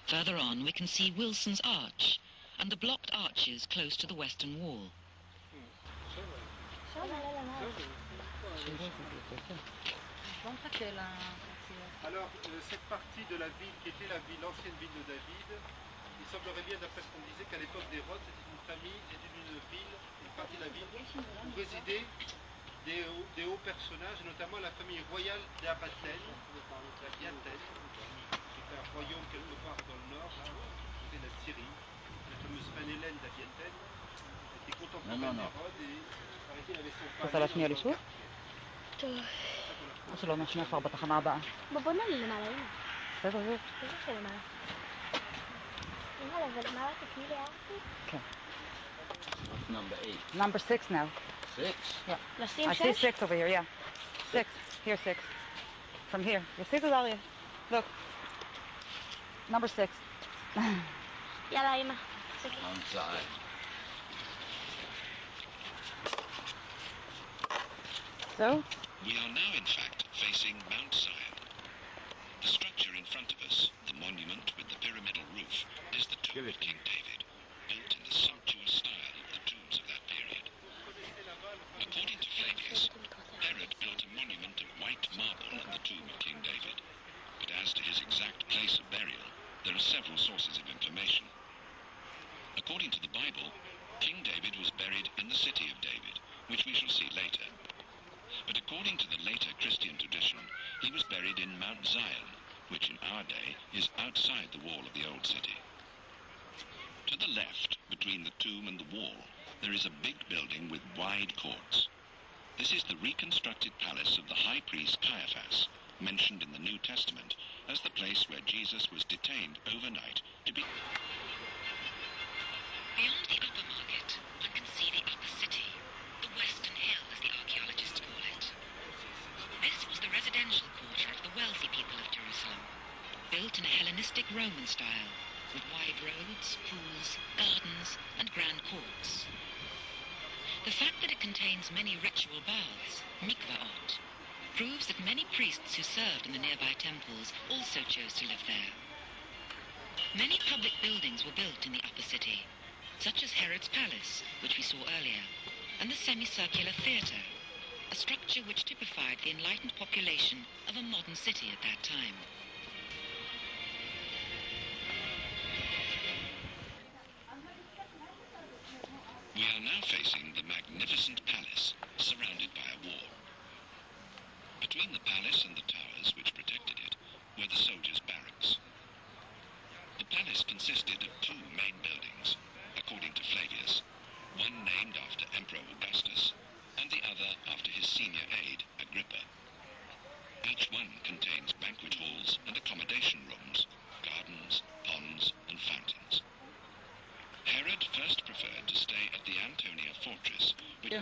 Further on we can see Wilson's Arch and the blocked arches close to the western wall. Alors, cette partie de la ville qui était l'ancienne ville de David, il semblerait bien, d'après ce qu'on disait, qu'à l'époque d'Hérode, c'était une famille, c'était une ville, une partie de la ville où résidaient des hauts personnages, notamment la famille royale d'Abathène, d'Abiathène, qui était un royaume quelque part dans le nord, là, côté de la Syrie. La fameuse reine Hélène d'Abiathène était contemporaine d'Hérode et paraît-il avait son père. רוצה להשמיע לי שוב? טוב. או שלא נשמיע כבר בתחנה הבאה? בוא נעלה למעלה, אמא. בסדר, זה. בסדר שלמעלה. אמא, אבל למעלה תקני לי ארצי? כן. Number 8. Number 6 now. 6? Yeah. לשים I 6? see 6 over here, yeah. 6. Here, 6. From here. You see the Dalia? Look. Number 6. יאללה, אמא. Outside. So? We are now, in fact, facing Mount Zion. The structure in front of us, the monument with the pyramidal roof, is the tomb of King David, built in the sumptuous style of the tombs of that period. According to Flavius, Herod built a monument of white marble in the tomb of King David. But as to his exact place of burial, there are several sources of information. see later. But according to the later Christian tradition, he was buried in Mount Zion, which in our day is outside the wall of the old city. To the left, between the tomb and the wall, there is a big building with wide courts. This is the reconstructed palace of the high priest Caiaphas, mentioned in the New Testament as the place where Jesus was detained overnight to be... Beyond the upper market, one can see the upper city, the Western Hill as the archaeologists call it. This was the residential quarter of the wealthy people of Jerusalem, built in a Hellenistic Roman style, with wide roads, pools, gardens, and grand courts. The fact that it contains many ritual baths, mikvaot, proves that many priests who served in the nearby temples also chose to live there. Many public buildings were built in the upper city, such as Herod's Palace, which we saw earlier, and the semicircular theatre, a structure which typified the enlightened population of a modern city at that time. We are now facing the magnificent palace, surrounded by a wall. Between the palace and the towers which protected it were the soldiers' barracks. The palace consisted of two main buildings, according to Flavius, one named after Emperor Augustus, and the other after his senior aide, Agrippa. Each one contains banquet halls and accommodation rooms, gardens, ponds, and fountains. Herod first preferred to stay at the Antonia fortress, which...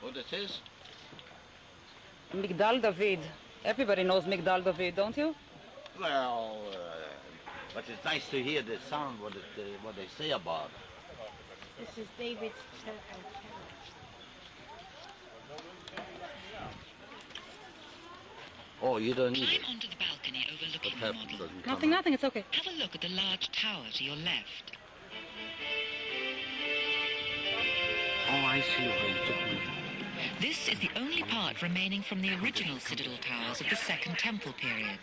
What it is? Migdal David. Everybody knows Migdal David, don't you? Well, but it's nice to hear the sound, what they say about. This is David's Oh, you don't need it. Climb onto the balcony overlooking What the happens model. doesn't come Nothing, out. nothing, it's okay. Have a look at the large tower to your left. Oh, I see why you took me. This is the only part remaining from the original citadel towers of the Second Temple period.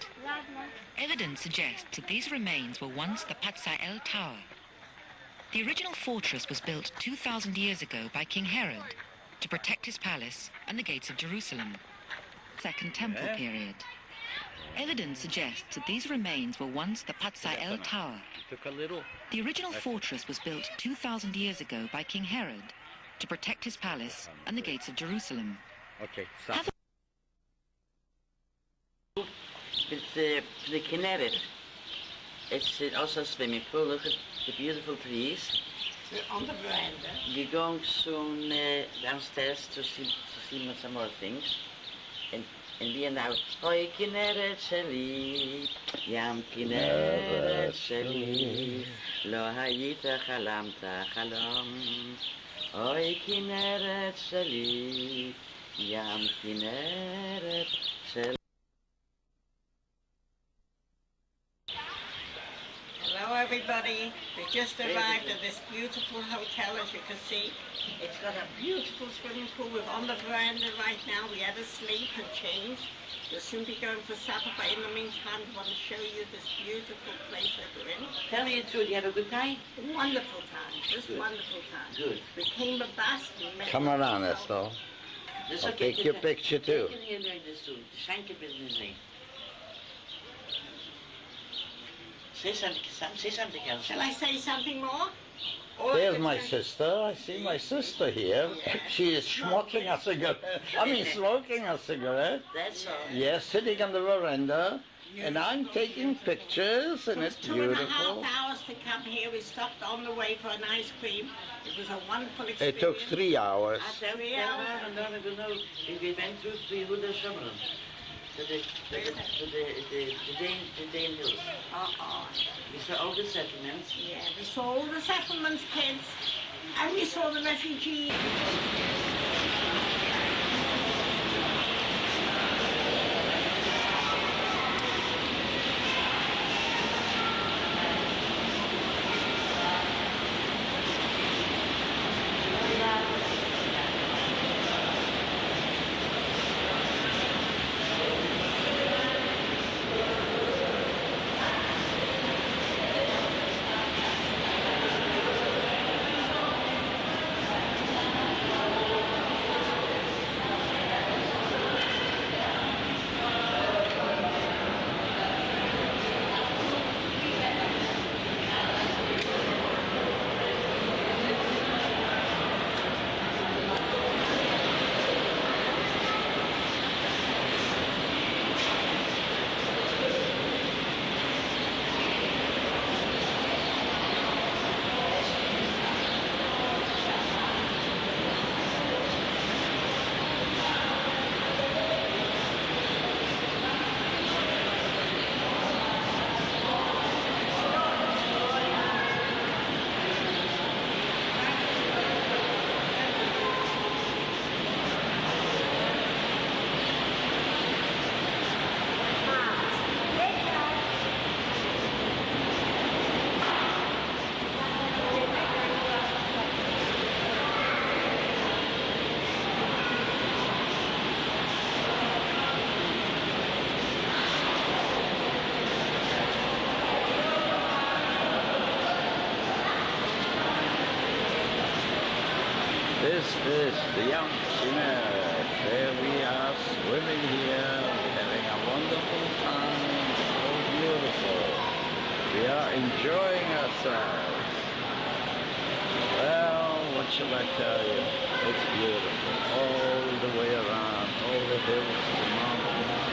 Evidence suggests that these remains were once the Patsael Tower. The original fortress was built 2,000 years ago by King Herod to protect his palace and the gates of Jerusalem. Second Temple period. Evidence suggests that these remains were once the Patsael Tower. Took a little. The original fortress was built 2,000 years ago by King Herod to protect his palace and the gates of Jerusalem. Okay, stop. It's the Kinneret. It's also a swimming pool. Look at the beautiful trees. on the veranda. We're going soon downstairs to see some more things. And we are now, Hoi Kinneret Sheli, Yam Kinneret Sheli, Lo Hayita Chalamta Chalom, Hoi Kinneret Sheli, Yam Kinneret Sheli. Hello everybody, we just arrived at this beautiful hotel, as you can see. It's got a beautiful swimming pool. We're on the veranda right now. We had a sleep and change. We'll soon be going for supper, but in the meantime we want to show you this beautiful place that we're in. Tell me the truth, you had a good time? Wonderful time, just Good. wonderful time. Good. We came a bus, we met... Come around, Estelle. Dus I'll oké, take your picture too. Teken hier nu dus toe. De schenkenbusiness niet. Say something else. Shall I say something more? There's my sister. I see my sister here. She is smoking a cigarette. I mean, smoking a cigarette. That's all. Yes, sitting on the veranda. And I'm taking pictures, and it's 2.5 beautiful. hours to come here. We stopped on the way for an ice cream. It was a wonderful experience. It took 3 hours. We went through 300 Shabran. To the Dane Hills. We saw all the settlements. Yeah, we saw all the settlements, kids, and we saw the refugees. There we are swimming here, having a wonderful time, so beautiful. We are enjoying ourselves. Well, what shall I tell you? It's beautiful all the way around, all the hills, the mountains.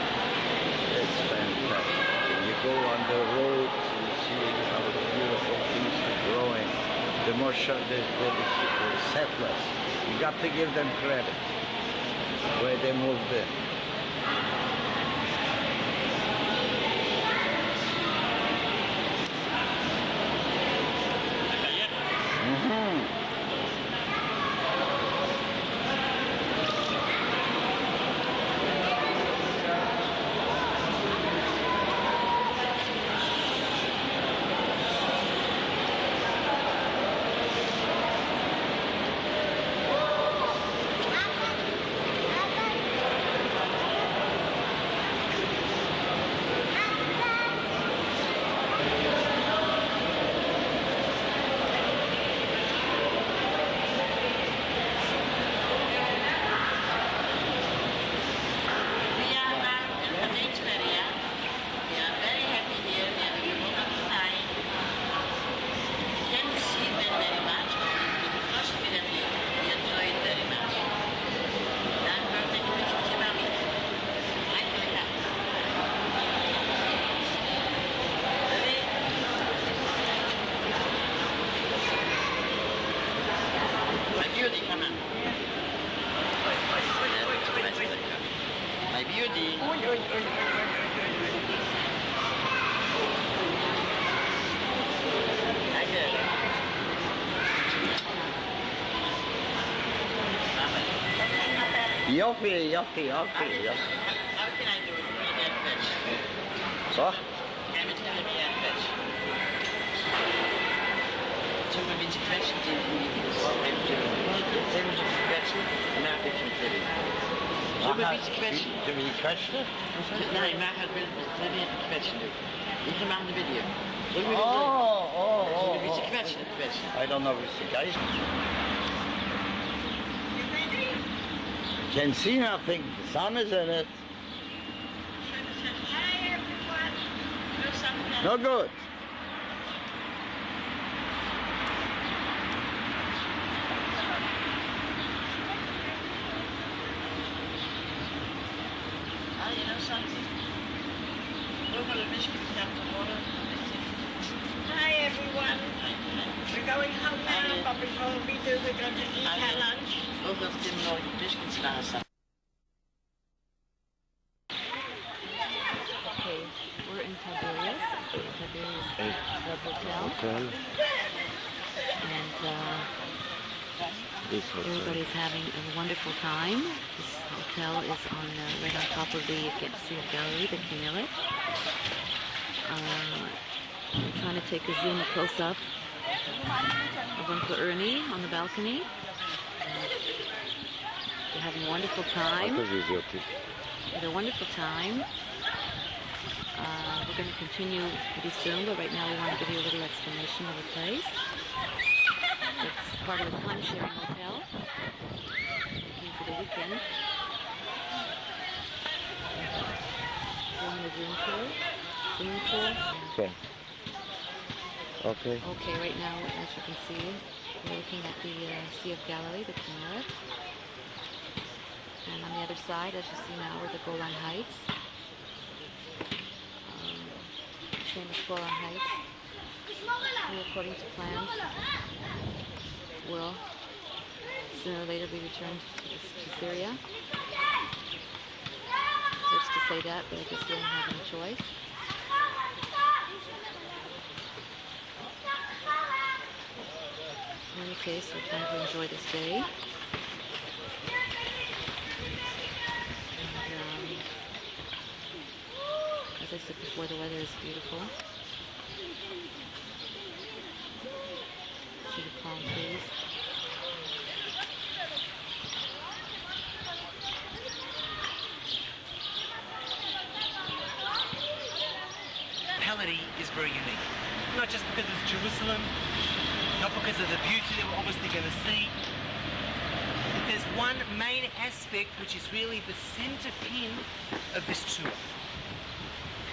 It's fantastic. And you go on the roads and you see how the beautiful things are growing. The settlers, you got to give them credit where they moved in. Yoffi, yoffi, yoffi, yoffi. How can I do it? Get fish. Wat? Jij bent helemaal niet fish. Zo'n beetje kwetsen die even zo'n kwetsen en dan heb je een video. Zo'n beetje kwetsen. Zullen we die kwetsen? Nee, maar het wil weer kwetsen doen. Niet gemaakt de video. Oh. Een beetje kwetsen. I don't know if it's the guys. Can see nothing. The sun is in it. No good. You know something? We're going to Michigan after water. Hi everyone. We're going home now, but before we do, we're going to eat our lunch. Over of Tim nooit Michigan staan. Okay, we're in Tiberias. Tiberias Club Hotel. And everybody's having a wonderful time. This hotel is on right on top of the Sea of Galilee, the Kinneret. I'm trying to take a zoom close-up of Uncle Ernie on the balcony. They're having a wonderful time. Had a wonderful time. We're going to continue pretty soon, but right now we want to give you a little explanation of the place. It's part of a time-sharing hotel. Looking for the weekend. Showing the room tour. Swimming pool. Okay. Okay, right now, as you can see, we're looking at the Sea of Galilee, the Kinneret. And on the other side, as you see now, are the Golan Heights. Famous Golan Heights. And according to plans, will sooner or later be returned to Syria. Hurts to say that, but I guess we don't have any choice. In any case, we're trying to enjoy this day. And, as I said before, the weather is beautiful. See the palm trees. Hospitality is very unique. Not just because it's Jerusalem, not because of the beauty that we're obviously going to see. there's one main aspect which is really the center pin of this tour.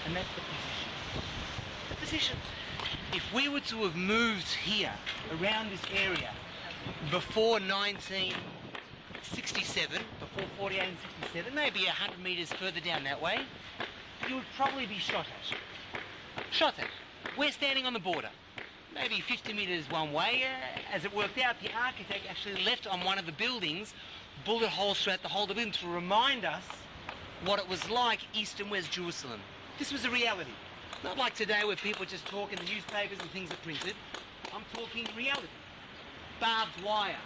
And that's the position. The position. If we were to have moved here, around this area, before 1967, before 48 and 67, maybe 100 metres further down that way, you would probably be shot at. Shot at. We're standing on the border. Maybe 50 metres one way. As it worked out, the architect actually left on one of the buildings bullet holes throughout the whole of the building to remind us what it was like east and west Jerusalem. This was a reality. Not like today where people just talk in the newspapers and things are printed. I'm talking reality. Barbed wire,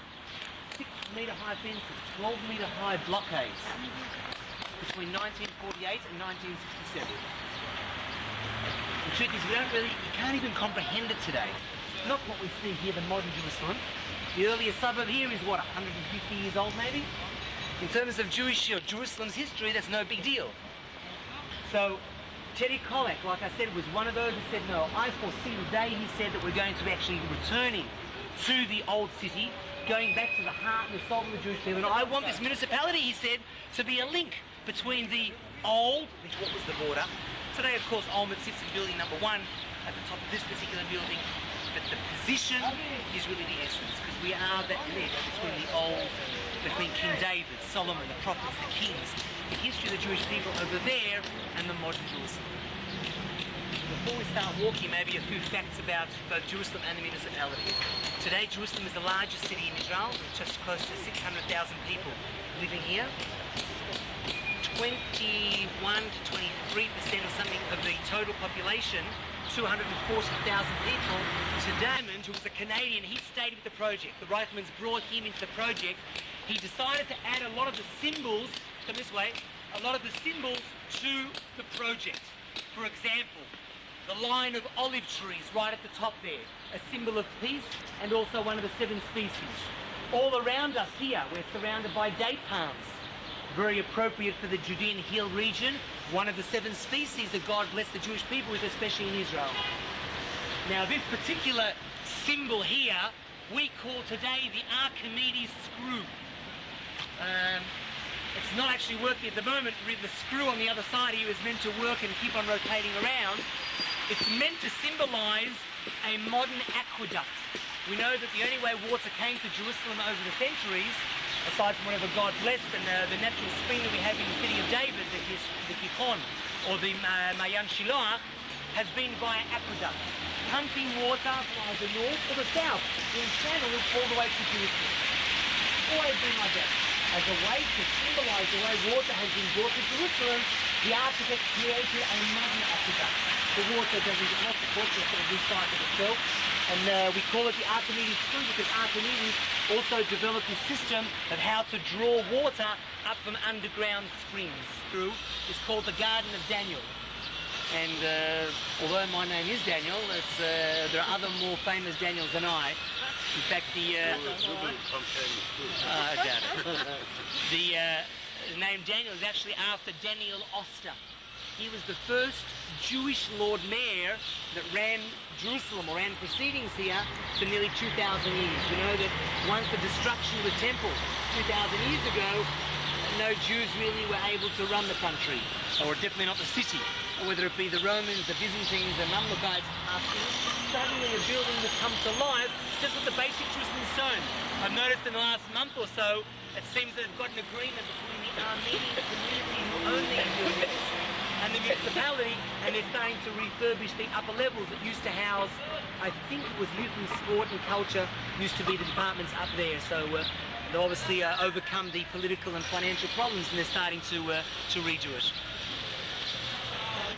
6-metre high fences, 12-metre high blockades between 1948 and 1967. The truth is you can't even comprehend it today. Not what we see here, the modern Jerusalem. The earlier suburb here is what, 150 years old maybe? In terms of Jerusalem's history, that's no big deal. So Teddy Kollek, like I said, was one of those who said, no, I foresee the day, he said, that we're going to be actually returning to the old city, going back to the heart and the soul of the Jewish people. And I want this municipality, he said, to be a link between the old, what was the border? Today, of course, Olmert sits in building number 1 at the top of this particular building, but the position is really the essence, because we are that link between the old, between King David, Solomon, the prophets, the kings, the history of the Jewish people over there, and the modern Jerusalem. Before we start walking, maybe a few facts about both Jerusalem and the municipality. Today, Jerusalem is the largest city in Israel, with just close to 600,000 people living here. 21 to 23% or something of the total population, 240,000 people. To Diamond, who was a Canadian, he stayed with the project. The Reichmans brought him into the project. He decided to add a lot of the symbols, come this way, a lot of the symbols to the project. For example, the line of olive trees right at the top there, a symbol of peace, and also one of the 7 species. All around us here, we're surrounded by date palms. Very appropriate for the Judean Hill region, one of the 7 species that God blessed the Jewish people with, especially in Israel. Now this particular symbol here, we call today the Archimedes screw. It's not actually working at the moment. The screw on the other side here is meant to work and keep on rotating around. It's meant to symbolize a modern aqueduct. We know that the only way water came to Jerusalem over the centuries, aside from whatever God blessed and the natural spring that we have in the city of David, the Gihon, or the Mayan Shiloah, has been via aqueducts, pumping water from the north or the south in channels all the way to Jerusalem. Always been like that. As a way to symbolize the way water has been brought to Jerusalem, the architect created a modern aqueduct. The water doesn't get lost, of course, it sort of recycles itself. And we call it the Archimedes screw because Archimedes also developed a system of how to draw water up from underground springs. Screw is called the Garden of Daniel. And although my name is Daniel, there are other more famous Daniels than I. In fact, the name Daniel is actually after Daniel Oster. He was the first Jewish Lord Mayor that ran Jerusalem, or ran proceedings here for nearly 2,000 years. We know that once the destruction of the temple 2,000 years ago, no Jews really were able to run the country, or definitely not the city, or whether it be the Romans, the Byzantines, the Mamlukites. Suddenly a building would come to life just with the basic Jerusalem stone. I've noticed in the last month or so, it seems that they've got an agreement between the Armenian community who own these buildings and the municipality, and they're starting to refurbish the upper levels that used to house, I think it was youth and sport and culture, used to be the departments up there. So they've obviously overcome the political and financial problems, and they're starting to redo it.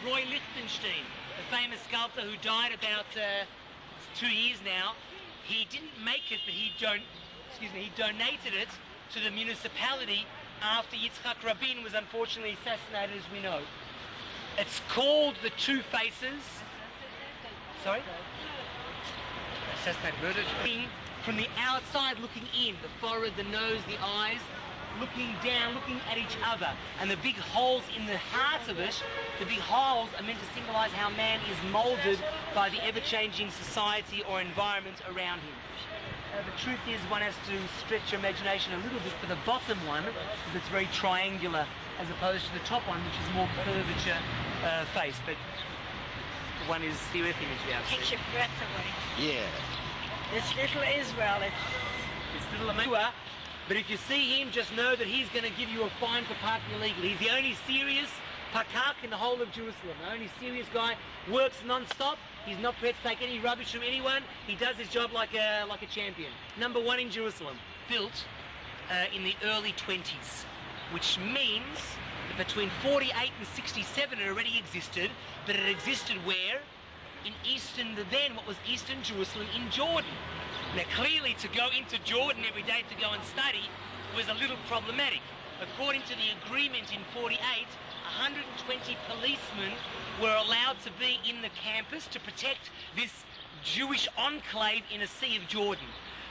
Roy Lichtenstein, the famous sculptor who died about 2 years now, he didn't make it, but he donated it to the municipality after Yitzhak Rabin was unfortunately assassinated, as we know. It's called the Two Faces. Sorry? Assassinated, murdered. From the outside looking in, the forehead, the nose, the eyes, looking down, looking at each other. And the big holes in the heart of it, the big holes are meant to symbolize how man is molded by the ever-changing society or environment around him. the truth is one has to stretch your imagination a little bit for the bottom one, because it's very triangular, as opposed to the top one, which is more curvature face. But the one is the earth image we have. Takes your breath away. Yeah. This little Israel, It's little Amua, but if you see him, just know that he's going to give you a fine for parking illegally. He's the only serious pakak in the whole of Jerusalem. The only serious guy, works non-stop. He's not prepared to take any rubbish from anyone. He does his job like a champion. Number one in Jerusalem, built in the early 20s, which means that between 48 and 67 it already existed, but it existed where? In what was Eastern Jerusalem in Jordan. Now clearly to go into Jordan every day to go and study was a little problematic. According to the agreement in 48, 120 policemen were allowed to be in the campus to protect this Jewish enclave in a Sea of Jordan.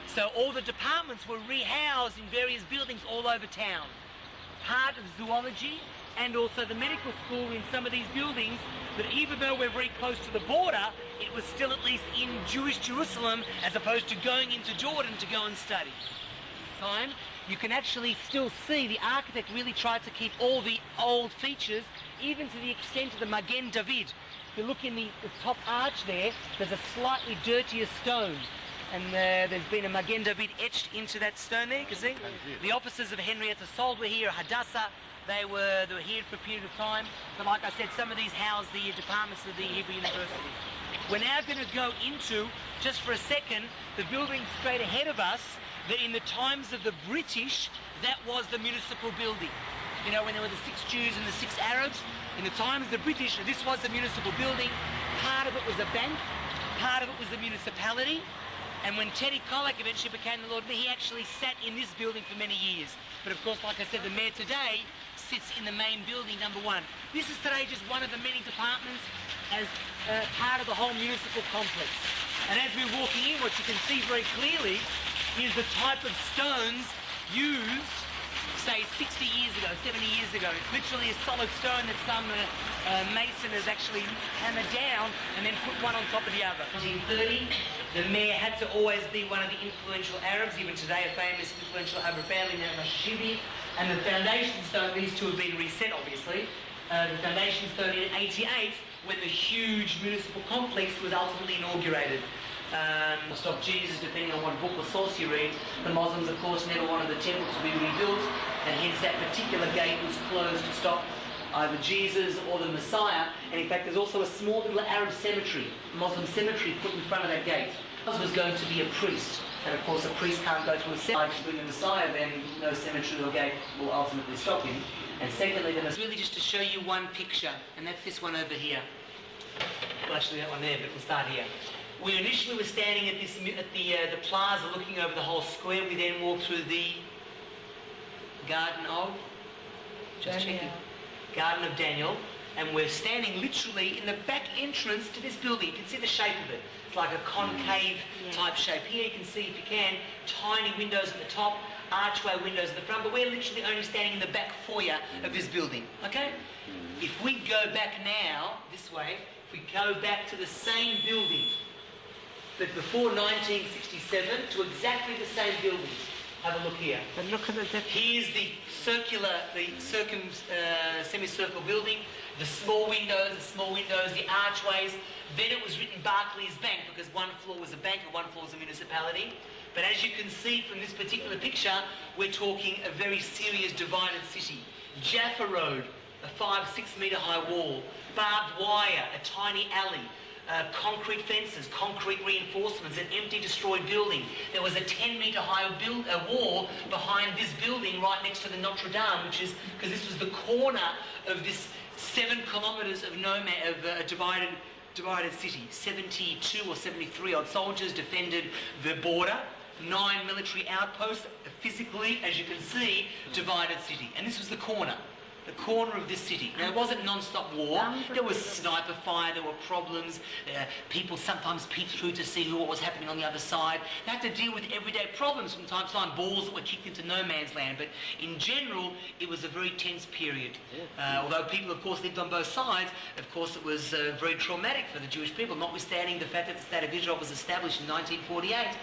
So all the departments were rehoused in various buildings all over town. Part of zoology and also the medical school in some of these buildings, that even though we're very close to the border, it was still at least in Jewish Jerusalem as opposed to going into Jordan to go and study. You can actually still see the architect really tried to keep all the old features, even to the extent of the Magen David. If you look in the top arch there, there's a slightly dirtier stone. And there's been a Magen David etched into that stone there, you can see. The officers of Henrietta Szold were here, Hadassah, they were here for a period of time. But like I said, some of these house the departments of the Hebrew University. We're now going to go into, just for a second, the building straight ahead of us, that in the times of the British, that was the municipal building. You know, when there were the 6 Jews and the 6 Arabs, in the times of the British, this was the municipal building. Part of it was a bank, part of it was the municipality. And when Teddy Kollek eventually became the Lord Mayor, he actually sat in this building for many years. But of course, like I said, the Mayor today sits in the main building, number 1. This is today just one of the many departments as part of the whole municipal complex. And as we're walking in, what you can see very clearly is the type of stones used, say 60 years ago, 70 years ago. It's literally a solid stone that some mason has actually hammered down and then put one on top of the other. 1930, the mayor had to always be one of the influential Arabs, even today a famous influential Arab family named Rashibi. And the foundation stone, these two have been reset obviously. The foundation stone in 88, when the huge municipal complex was ultimately inaugurated. Stop Jesus, depending on what book or source you read. The Muslims, of course, never wanted the temple to be rebuilt, and hence that particular gate was closed to stop either Jesus or the Messiah. And in fact, there's also a small little Arab cemetery, Muslim cemetery, put in front of that gate. This was going to be a priest, and of course, a priest can't go to a cemetery to bring the Messiah. Then no cemetery or gate will ultimately stop him. And secondly, then it's really just to show you one picture, and that's this one over here. Well, actually, that one there, but we'll start here. We initially were standing at the plaza looking over the whole square. We then walked through the Garden of Garden of Daniel, and we're standing literally in the back entrance to this building. You can see the shape of it. It's like a concave type shape. Here you can see, if you can, tiny windows at the top, archway windows at the front, but we're literally only standing in the back foyer of this building, okay? If we go back now, this way, if we go back to the same building, but before 1967, to exactly the same building. Have a look here. But look at the difference. Here's the semicircle building, the small windows, the archways. Then it was written Barclays Bank, because one floor was a bank and one floor was a municipality. But as you can see from this particular picture, we're talking a very serious divided city. Jaffa Road, a 5-6 metre high wall, barbed wire, a tiny alley, concrete fences, concrete reinforcements, an empty destroyed building. There was a 10 metre high wall behind this building right next to the Notre Dame, which is, because this was the corner of this 7 kilometres of divided city. 72 or 73 odd soldiers defended the border, 9 military outposts, physically, as you can see, divided city. And this was the corner. the corner of this city. Now, it wasn't non-stop war. There was sniper fire, there were problems. People sometimes peeked through to see what was happening on the other side. They had to deal with everyday problems from time to time, balls that were kicked into no man's land. But in general, it was a very tense period. Although people, of course, lived on both sides, of course, it was very traumatic for the Jewish people, notwithstanding the fact that the State of Israel was established in 1948.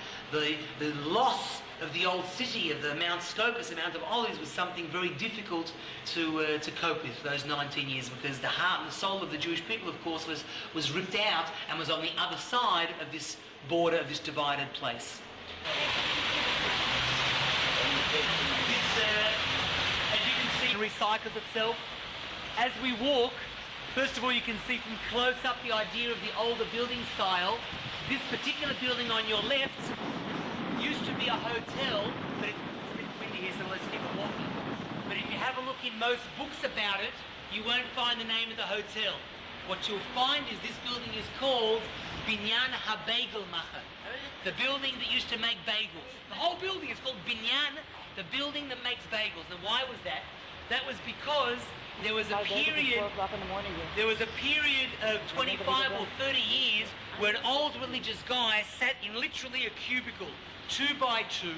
The loss of the old city, of the Mount Scopus, the Mount of Olives, was something very difficult to cope with those 19 years, because the heart and the soul of the Jewish people, of course, was ripped out and was on the other side of this border, of this divided place. This, as you can see, recycles itself. As we walk, first of all, you can see from close up the idea of the older building style. This particular building on your left used to be a hotel, but it's a bit windy here, so let's keep it walking. But if you have a look in most books about it, you won't find the name of the hotel. What you'll find is this building is called Binyan HaBagelmacher, the building that used to make bagels. The whole building is called Binyan, the building that makes bagels. And why was that? That was because there was a period, there was a period of 25 or 30 years where an old religious guy sat in literally a cubicle, 2 by 2,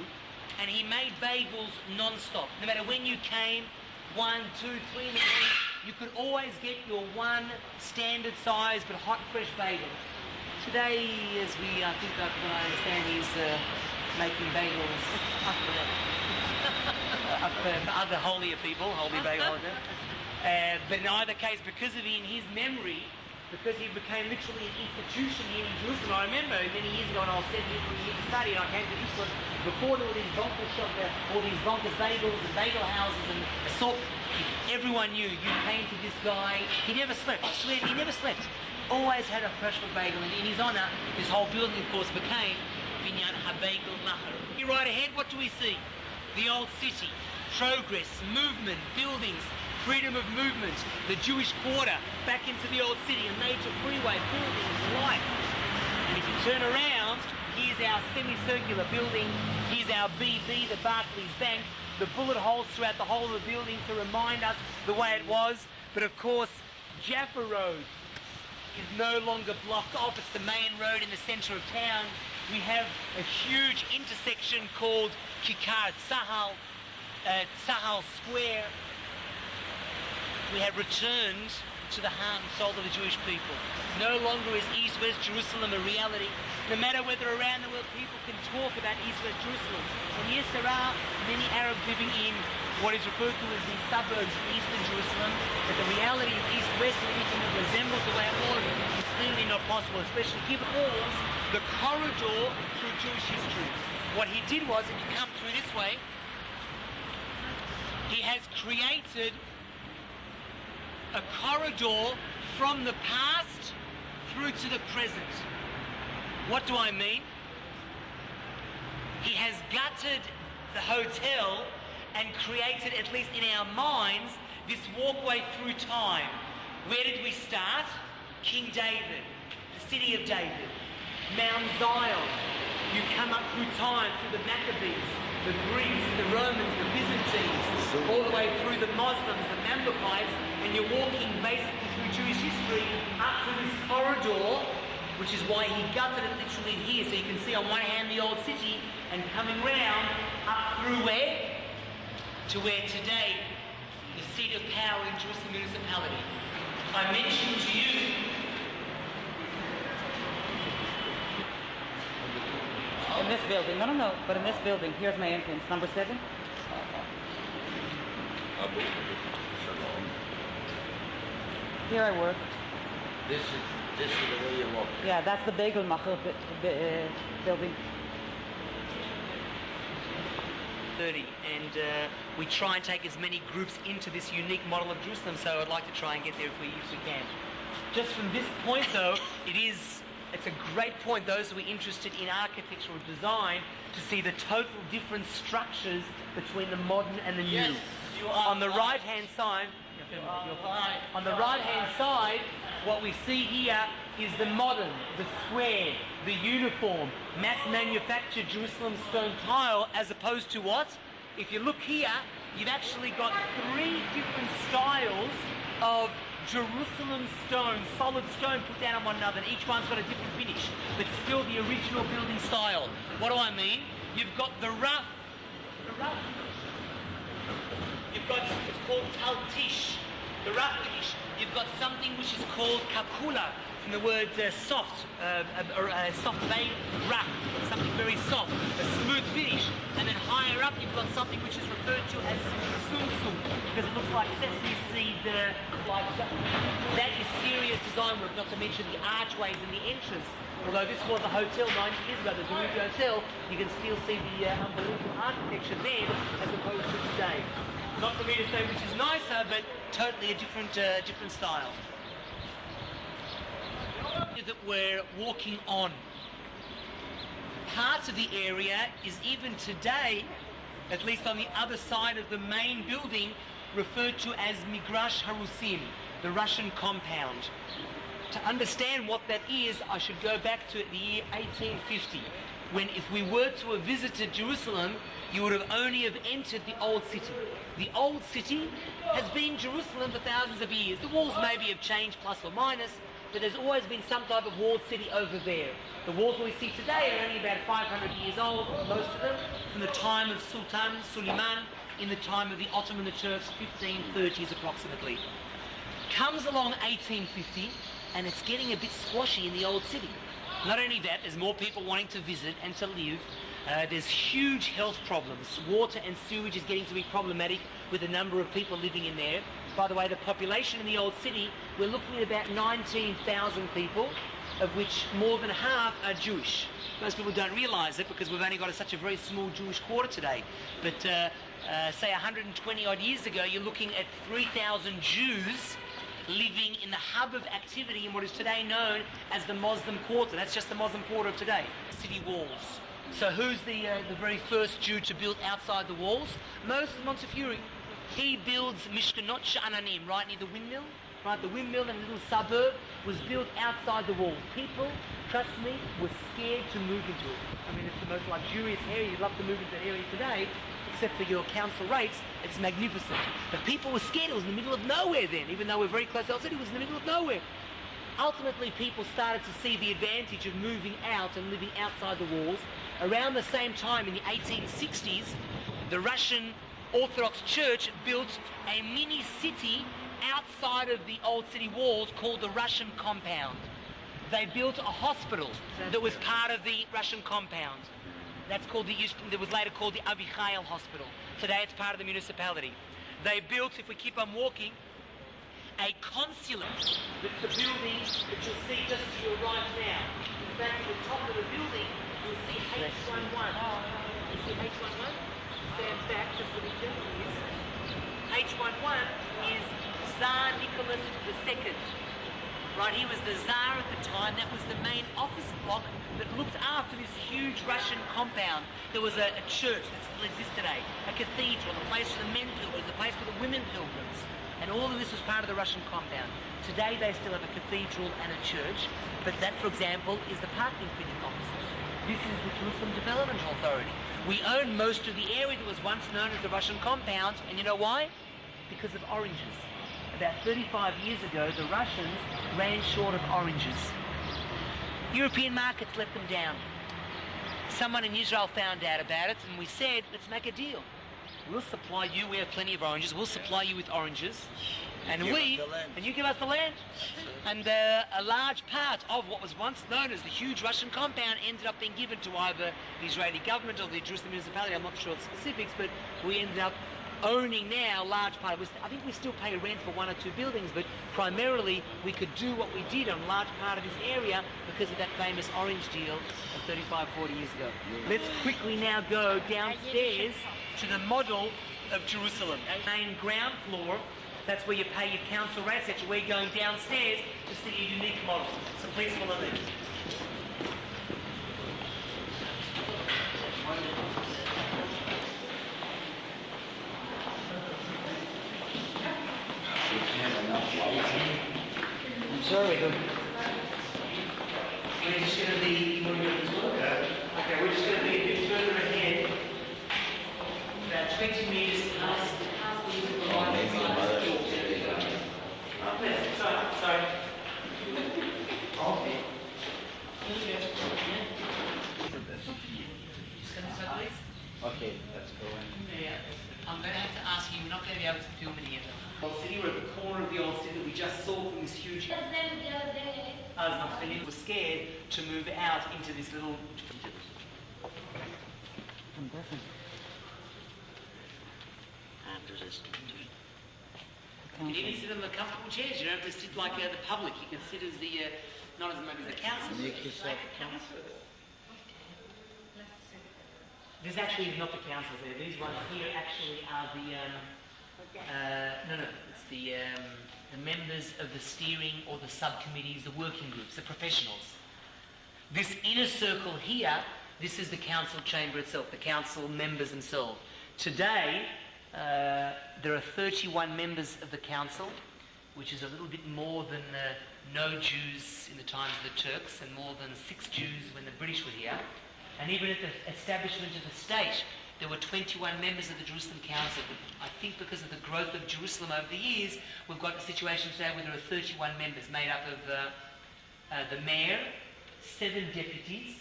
and he made bagels non-stop. No matter when you came, 1, 2, 3 in the morning, you could always get your one standard size but hot, fresh bagel. Today, as we think I understand, he's making bagels up for other holier people, holy bagel. But in either case, because of his memory, because he became literally an institution here in Jerusalem. I remember many years ago when I was sent here for a year to study, and I came to Jerusalem, before there were these bonkers shops, all these bonkers bagels and bagel houses and assault. Everyone knew you came to this guy. He never slept. I swear, he never slept. Always had a fresh bagel. And in his honour, this whole building, of course, became Binyan HaBagelmacher. Here right ahead, what do we see? The old city, progress, movement, buildings, freedom of movement, the Jewish quarter, back into the old city, a major freeway, buildings, life. And if you turn around, here's our semicircular building, here's our BB, the Barclays Bank, the bullet holes throughout the whole of the building to remind us the way it was. But of course, Jaffa Road is no longer blocked off. It's the main road in the centre of town. We have a huge intersection called Kikar Tzahal, Tzahal Square. We have returned to the heart and soul of the Jewish people. No longer is East-West Jerusalem a reality. No matter whether around the world people can talk about East-West Jerusalem. And yes, there are many Arabs living in what is referred to as the suburbs of Eastern Jerusalem, but the reality of East-West and anything that resembles the way it was is clearly not possible, especially given all the corridor through Jewish history. What he did was, if you come through this way, he has created a corridor from the past through to the present. What do I mean? He has gutted the hotel and created, at least in our minds, this walkway through time. Where did we start? King David, the city of David, Mount Zion. You come up through time, through the Maccabees, the Greeks, the Romans, the Byzantines, all the way through the Muslims, the Mamlukites, and you're walking basically through Jewish history up through this corridor, which is why he gutted it literally here. So you can see on one hand the old city, and coming round up through where? To where today, the seat of power in Jerusalem municipality. I mentioned to you in this building, no, but in this building, here's my entrance, number 7. Here I work. This is the way you walk. Yeah, that's the Bagelmacher building. 30, and we try and take as many groups into this unique model of Jerusalem, so I'd like to try and get there if we can. Just from this point though, it's a great point, those who are interested in architectural design, to see the total different structures between the modern and the new. Yes, you are on the right-hand side, on the right-hand side, what we see here is the modern, the square, the uniform, mass-manufactured Jerusalem stone tile, as opposed to what? If you look here, you've actually got 3 different styles of Jerusalem stone, solid stone put down on one another, and each one's got a different finish, but still the original building style. What do I mean? You've got the rough. You've got, it's called Taltish, the rough finish. You've got something which is called Kakula, from the word soft, or soft vein, rough, something very soft, a smooth finish. And then higher up you've got something which is referred to as sumsum, because it looks like sesame seed, like that is serious design work, not to mention the archways and the entrance. Although this was a hotel 90 years ago, the Darubi Hotel, you can still see the unbelievable architecture then as opposed to today. Not for me to say which is nicer, but totally a different style. That we're walking on. Parts of the area is even today, at least on the other side of the main building, referred to as Migrash Harusim, the Russian compound. To understand what that is, I should go back to the year 1850, when if we were to have visited Jerusalem, you would have only have entered the old city. The old city has been Jerusalem for thousands of years. The walls maybe have changed plus or minus, but there's always been some type of walled city over there. The walls we see today are only about 500 years old, most of them, from the time of Sultan Suleiman, in the time of the Ottoman, the Turks, 1530s approximately. Comes along 1850, and it's getting a bit squashy in the old city. Not only that, there's more people wanting to visit and to live. There's huge health problems. Water and sewage is getting to be problematic with the number of people living in there. By the way, the population in the old city, we're looking at about 19,000 people, of which more than half are Jewish. Most people don't realise it because we've only got such a very small Jewish quarter today. But say 120 odd years ago, you're looking at 3,000 Jews living in the hub of activity in what is today known as the Muslim Quarter. That's just the Muslim Quarter of today. City walls. So who's the very first Jew to build outside the walls? Moses Montefiore. He builds Mishkanot Sha'ananim, right near the windmill. Right, the windmill in a little suburb was built outside the walls. People, trust me, were scared to move into it. I mean, it's the most luxurious area. You'd love to move into that area today, except for your council rates. It's magnificent. But people were scared. It was in the middle of nowhere then, even though we're very close to the city. It was in the middle of nowhere. Ultimately, people started to see the advantage of moving out and living outside the walls. Around the same time, in the 1860s, the Russian Orthodox Church built a mini city outside of the old city walls called the Russian Compound. They built a hospital that was part of the Russian Compound. That's called that was later called the Avichail Hospital. Today it's part of the municipality. They built, if we keep on walking, a consulate. That's the building that you'll see just to your right now. In fact, at the top of the building, you'll see H11. You see H11? Stand back just for the gentleman is. H11 is Tsar Nicholas II. Right, he was the Tsar at the time. That was the main office block that looked after this huge Russian compound. There was a church that still exists today, a cathedral, a place for the men pilgrims, a place for the women pilgrims. And all of this was part of the Russian compound. Today they still have a cathedral and a church, but that, for example, is the parking fitting offices. This is the Jerusalem Development Authority. We own most of the area that was once known as the Russian compound, and you know why? Because of oranges. About 35 years ago, the Russians ran short of oranges. European markets let them down. Someone in Israel found out about it, and we said, let's make a deal. We'll supply you, we have plenty of oranges, we'll supply you with oranges, and you give us the land. And a large part of what was once known as the huge Russian compound ended up being given to either the Israeli government or the Jerusalem municipality. I'm not sure of specifics, but we ended up owning now a large part of it. I think we still pay rent for 1 or 2 buildings, but primarily we could do what we did on a large part of this area because of that famous orange deal of 35, 40 years ago. Let's quickly now go downstairs to the model of Jerusalem. Main ground floor, that's where you pay your council rates, etc. We're going downstairs to see a unique model. So please follow me. I'm sorry, we're just going to be, okay, we're just going to be a bit further ahead, about 20 metres past Old city, we're at the corner of the old city that we just saw from this huge... We're scared to move out into this little... You can even sit in the comfortable chairs. You don't have to sit like the public. You can sit as the, not as much as the council. This actually is not the council there. These ones here actually are the, it's the members of the steering or the subcommittees, the working groups, the professionals. This inner circle here, this is the council chamber itself, the council members themselves. Today, there are 31 members of the council, which is a little bit more than no Jews in the times of the Turks and more than 6 Jews when the British were here. And even at the establishment of the state, there were 21 members of the Jerusalem Council. But I think because of the growth of Jerusalem over the years, we've got a situation today where there are 31 members made up of the mayor, 7 deputies,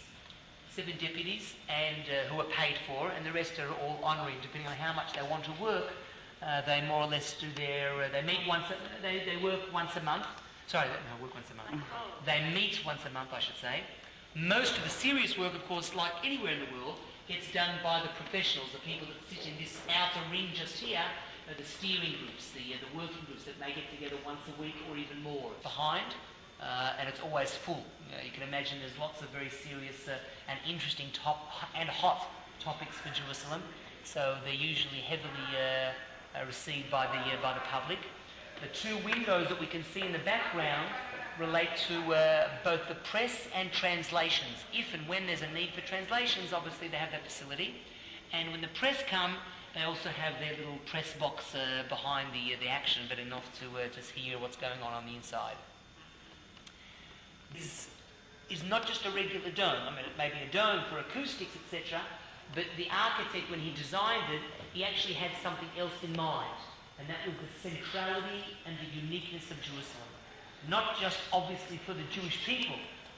and who are paid for, and the rest are all honouring, depending on how much they want to work. They more or less do their. They meet once. They work once a month. Sorry, no, work once a month. They meet once a month, I should say. Most of the serious work, of course, like anywhere in the world, gets done by the professionals, the people that sit in this outer ring just here, the steering groups, the working groups that may get together once a week or even more. Behind. And it's always full. You can imagine there's lots of very serious and interesting and hot topics for Jerusalem. So they're usually heavily received by the public. The 2 windows that we can see in the background relate to both the press and translations. If and when there's a need for translations, obviously they have that facility. And when the press come, they also have their little press box behind the action, but enough to just hear what's going on the inside. This is not just a regular dome. I mean, it may be a dome for acoustics, etc., but the architect, when he designed it, he actually had something else in mind, and that was the centrality and the uniqueness of Jerusalem. Not just, obviously, for the Jewish people,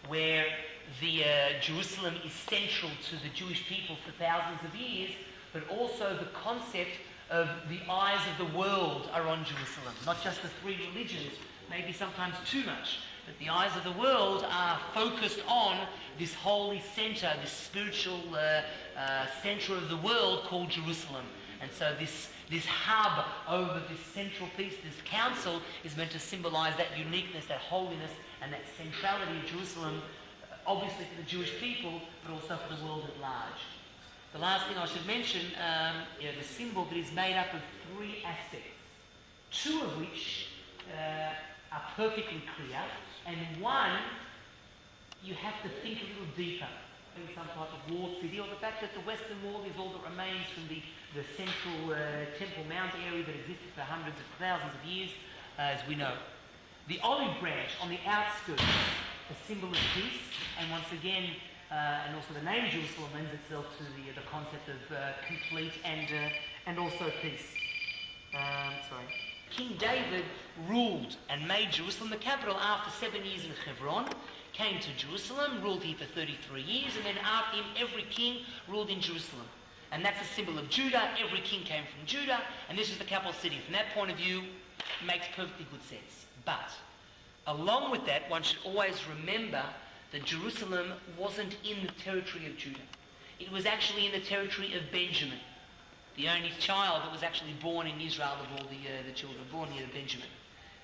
where the Jerusalem is central to the Jewish people for thousands of years, but also the concept of the eyes of the world are on Jerusalem. Not just the 3 religions, maybe sometimes too much, but the eyes of the world are focused on this holy centre, this spiritual centre of the world called Jerusalem. And so this hub over this central piece, this council, is meant to symbolise that uniqueness, that holiness, and that centrality of Jerusalem, obviously for the Jewish people, but also for the world at large. The last thing I should mention, the symbol that is made up of 3 aspects, 2 of which are perfectly clear, and 1, you have to think a little deeper, in some type of walled city, or the fact that the Western Wall is all that remains from the central Temple Mount area that existed for hundreds of thousands of years, as we know. The olive branch on the outskirts, a symbol of peace, and once again, and also the name Jerusalem lends itself to the concept of complete and also peace. King David ruled and made Jerusalem the capital after 7 years in Hebron, came to Jerusalem, ruled here for 33 years, and then after him every king ruled in Jerusalem. And that's a symbol of Judah. Every king came from Judah, and this is the capital city. From that point of view, it makes perfectly good sense. But along with that, one should always remember that Jerusalem wasn't in the territory of Judah. It was actually in the territory of Benjamin, the only child that was actually born in Israel of all the children born here to Benjamin.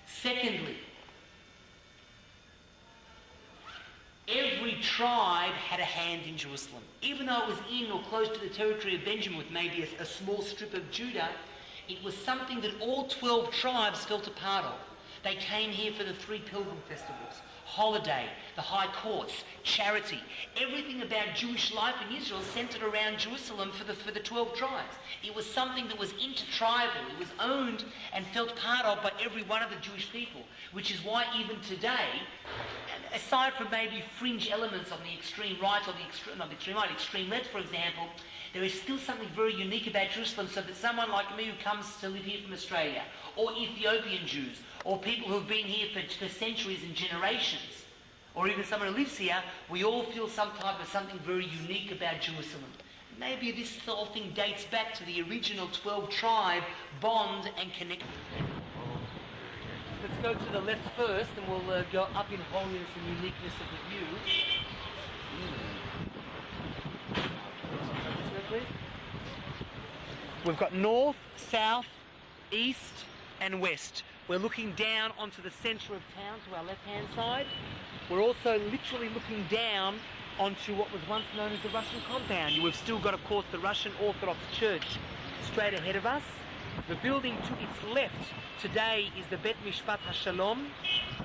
Secondly, every tribe had a hand in Jerusalem. Even though it was in or close to the territory of Benjamin with maybe a small strip of Judah, it was something that all 12 tribes felt a part of. They came here for the 3 pilgrim festivals, holiday, the high courts, charity. Everything about Jewish life in Israel centered around Jerusalem for the 12 tribes. It was something that was intertribal. It was owned and felt part of by every one of the Jewish people, which is why even today, aside from maybe fringe elements on the extreme right or the extreme left, for example, there is still something very unique about Jerusalem, so that someone like me who comes to live here from Australia, or Ethiopian Jews, or people who have been here for centuries and generations, or even someone who lives here, we all feel some type of something very unique about Jerusalem. Maybe this whole thing dates back to the original 12 tribe bond and connection. go to the left first, and we'll go up in holiness and uniqueness of the view. We've got north, south, east, and west. We're looking down onto the centre of town to our left-hand side. We're also literally looking down onto what was once known as the Russian compound. We've still got, of course, the Russian Orthodox Church straight ahead of us. The building to its left today is the Bet Mishpat HaShalom,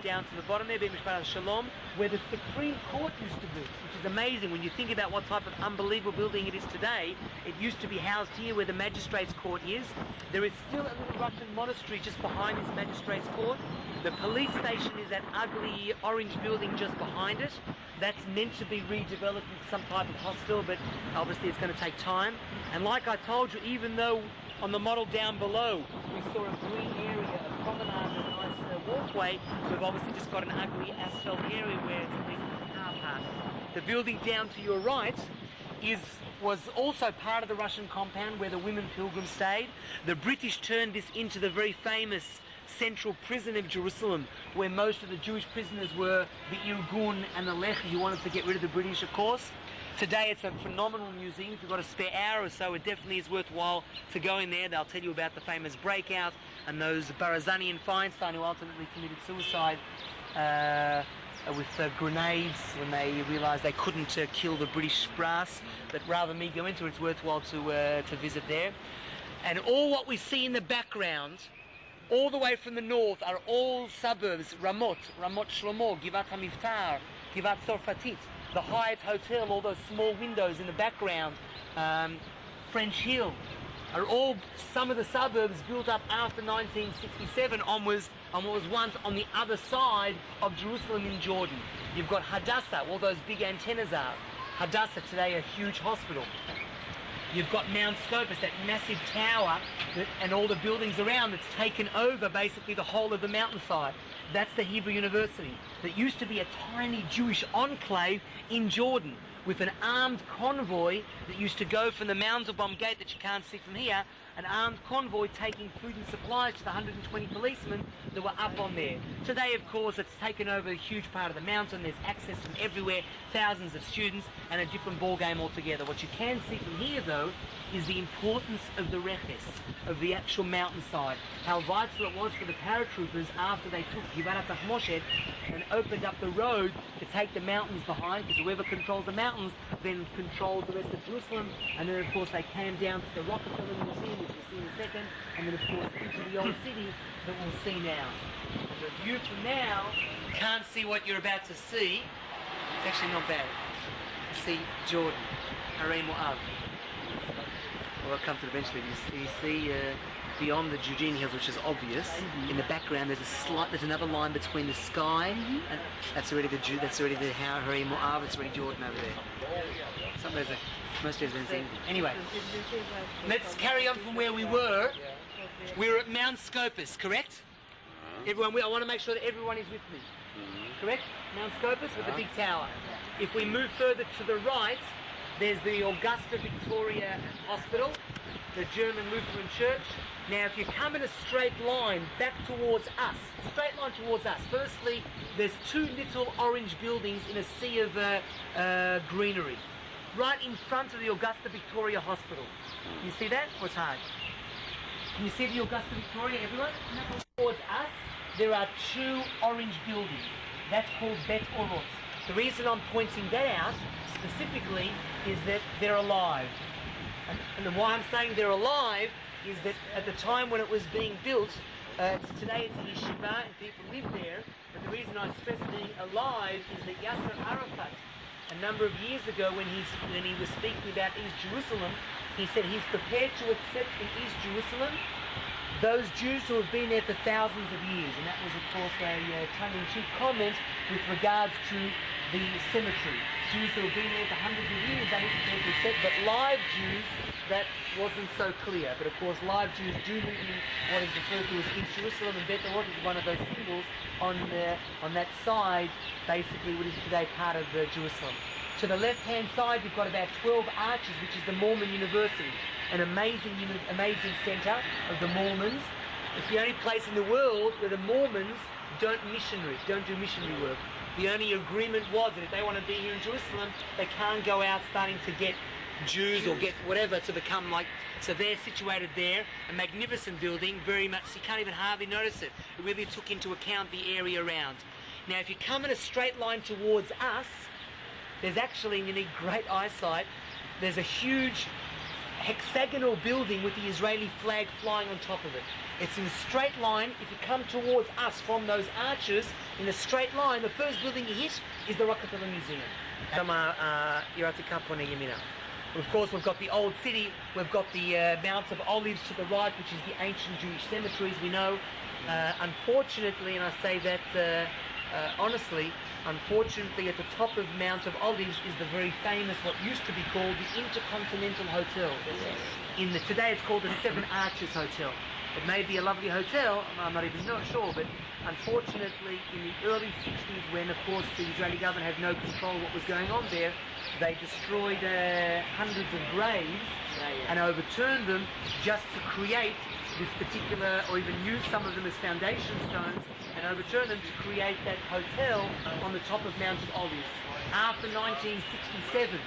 down to the bottom there, Bet Mishpat HaShalom, where the Supreme Court used to be, which is amazing when you think about what type of unbelievable building it is today. It used to be housed here where the Magistrates Court is. There is still a little Russian monastery just behind this Magistrates Court. The police station is that ugly orange building just behind it. That's meant to be redeveloped into some type of hostel, but obviously it's going to take time. And like I told you, even though on the model down below we saw a green area, a promenade, and a nice walkway, we've obviously just got an ugly asphalt area where it's at least a car park. The building down to your right was also part of the Russian compound where the women pilgrims stayed. The British turned this into the very famous central prison of Jerusalem, where most of the Jewish prisoners were the Irgun and the Lehi, who wanted to get rid of the British, of course. Today it's a phenomenal museum. If you've got a spare hour or so, it definitely is worthwhile to go in there. They'll tell you about the famous breakout and those Barazani and Feinstein who ultimately committed suicide with grenades when they realised they couldn't kill the British brass. But rather than me go into it, it's worthwhile to visit there. And all what we see in the background, all the way from the north, are all suburbs: Ramot Shlomo, Givat HaMiftar, Givat Tzorfatit, the Hyatt Hotel, all those small windows in the background, French Hill, are all some of the suburbs built up after 1967 on what was once on the other side of Jerusalem in Jordan. You've got Hadassah, all those big antennas are. Hadassah, today a huge hospital. You've got Mount Scopus, that massive tower, and all the buildings around that's taken over basically the whole of the mountainside. That's the Hebrew University. That used to be a tiny Jewish enclave in Jordan with an armed convoy that used to go from the Mandelbaum Gate that you can't see from here, an armed convoy taking food and supplies to the 120 policemen that were up on there. Today, of course, it's taken over a huge part of the mountain. There's access from everywhere, thousands of students, and a different ball game altogether. What you can see from here, though, is the importance of the reches, of the actual mountainside. How vital it was for the paratroopers after they took Givat HaTachmoshet and opened up the road to take the mountains behind, because whoever controls the mountains then controls the rest of Jerusalem. And then, of course, they came down to the Rockefeller Museum, which we'll see in a second, and then, of course, into the old city that we'll see now. The view from now, you can't see what you're about to see. It's actually not bad. You see Jordan, Harei Moab. Well, I'll come to it eventually. You see beyond the Judean hills, which is obvious. In the background, there's another line between the sky, and that's already the Harei Moab. It's already Jordan over there. Most of it's anyway. Let's carry on from where we were. We were at Mount Scopus, correct? Everyone, I want to make sure that everyone is with me. Correct? Mount Scopus with the big tower. If we move further to the right, there's the Augusta Victoria Hospital, the German Lutheran Church. Now, if you come in a straight line back towards us, firstly, there's two little orange buildings in a sea of greenery, right in front of the Augusta Victoria Hospital. Can you see that? Or it's hard? Can you see the Augusta Victoria, everyone? Towards us, there are two orange buildings. That's called Bet Orot. The reason I'm pointing that out specifically is that they're alive. And why I'm saying they're alive is that at the time when it was being built, today it's a yeshiva and people live there, but the reason I stress being alive is that Yasser Arafat, a number of years ago when he was speaking about East Jerusalem, he said he's prepared to accept in East Jerusalem those Jews who have been there for thousands of years. And that was, of course, a tongue-in-cheek comment with regards to the cemetery. Jews who have been there for hundreds of years, that is prepared to accept, but live Jews, that wasn't so clear. But of course, live Jews do live in what is referred to as East Jerusalem, and Bet Orot is one of those symbols on that side, basically what is today part of Jerusalem. To the left-hand side, you've got about 12 arches, which is the Mormon University, an amazing centre of the Mormons. It's the only place in the world where the Mormons don't do missionary work. The only agreement was that if they want to be here in Jerusalem, they can't go out starting to get Jews or get whatever to become like, so they're situated there, a magnificent building, very much, you can't even hardly notice it. It really took into account the area around. Now if you come in a straight line towards us, there's actually, and you need great eyesight, there's a huge hexagonal building with the Israeli flag flying on top of it. It's in a straight line. If you come towards us from those arches, in a straight line, the first building you hit is the Rockefeller Museum. Of course, we've got the old city, we've got the Mount of Olives to the right, which is the ancient Jewish cemeteries we know. Unfortunately, and I say that honestly, unfortunately at the top of Mount of Olives is the very famous, what used to be called the Intercontinental Hotel. Today it's called the Seven Arches Hotel. It may be a lovely hotel, I'm not even sure, but unfortunately in the early 60s, when of course the Israeli government had no control of what was going on there, they destroyed hundreds of graves and overturned them just to create this particular, or even use some of them as foundation stones, and overturn them to create that hotel on the top of Mount of Olives. After 1967,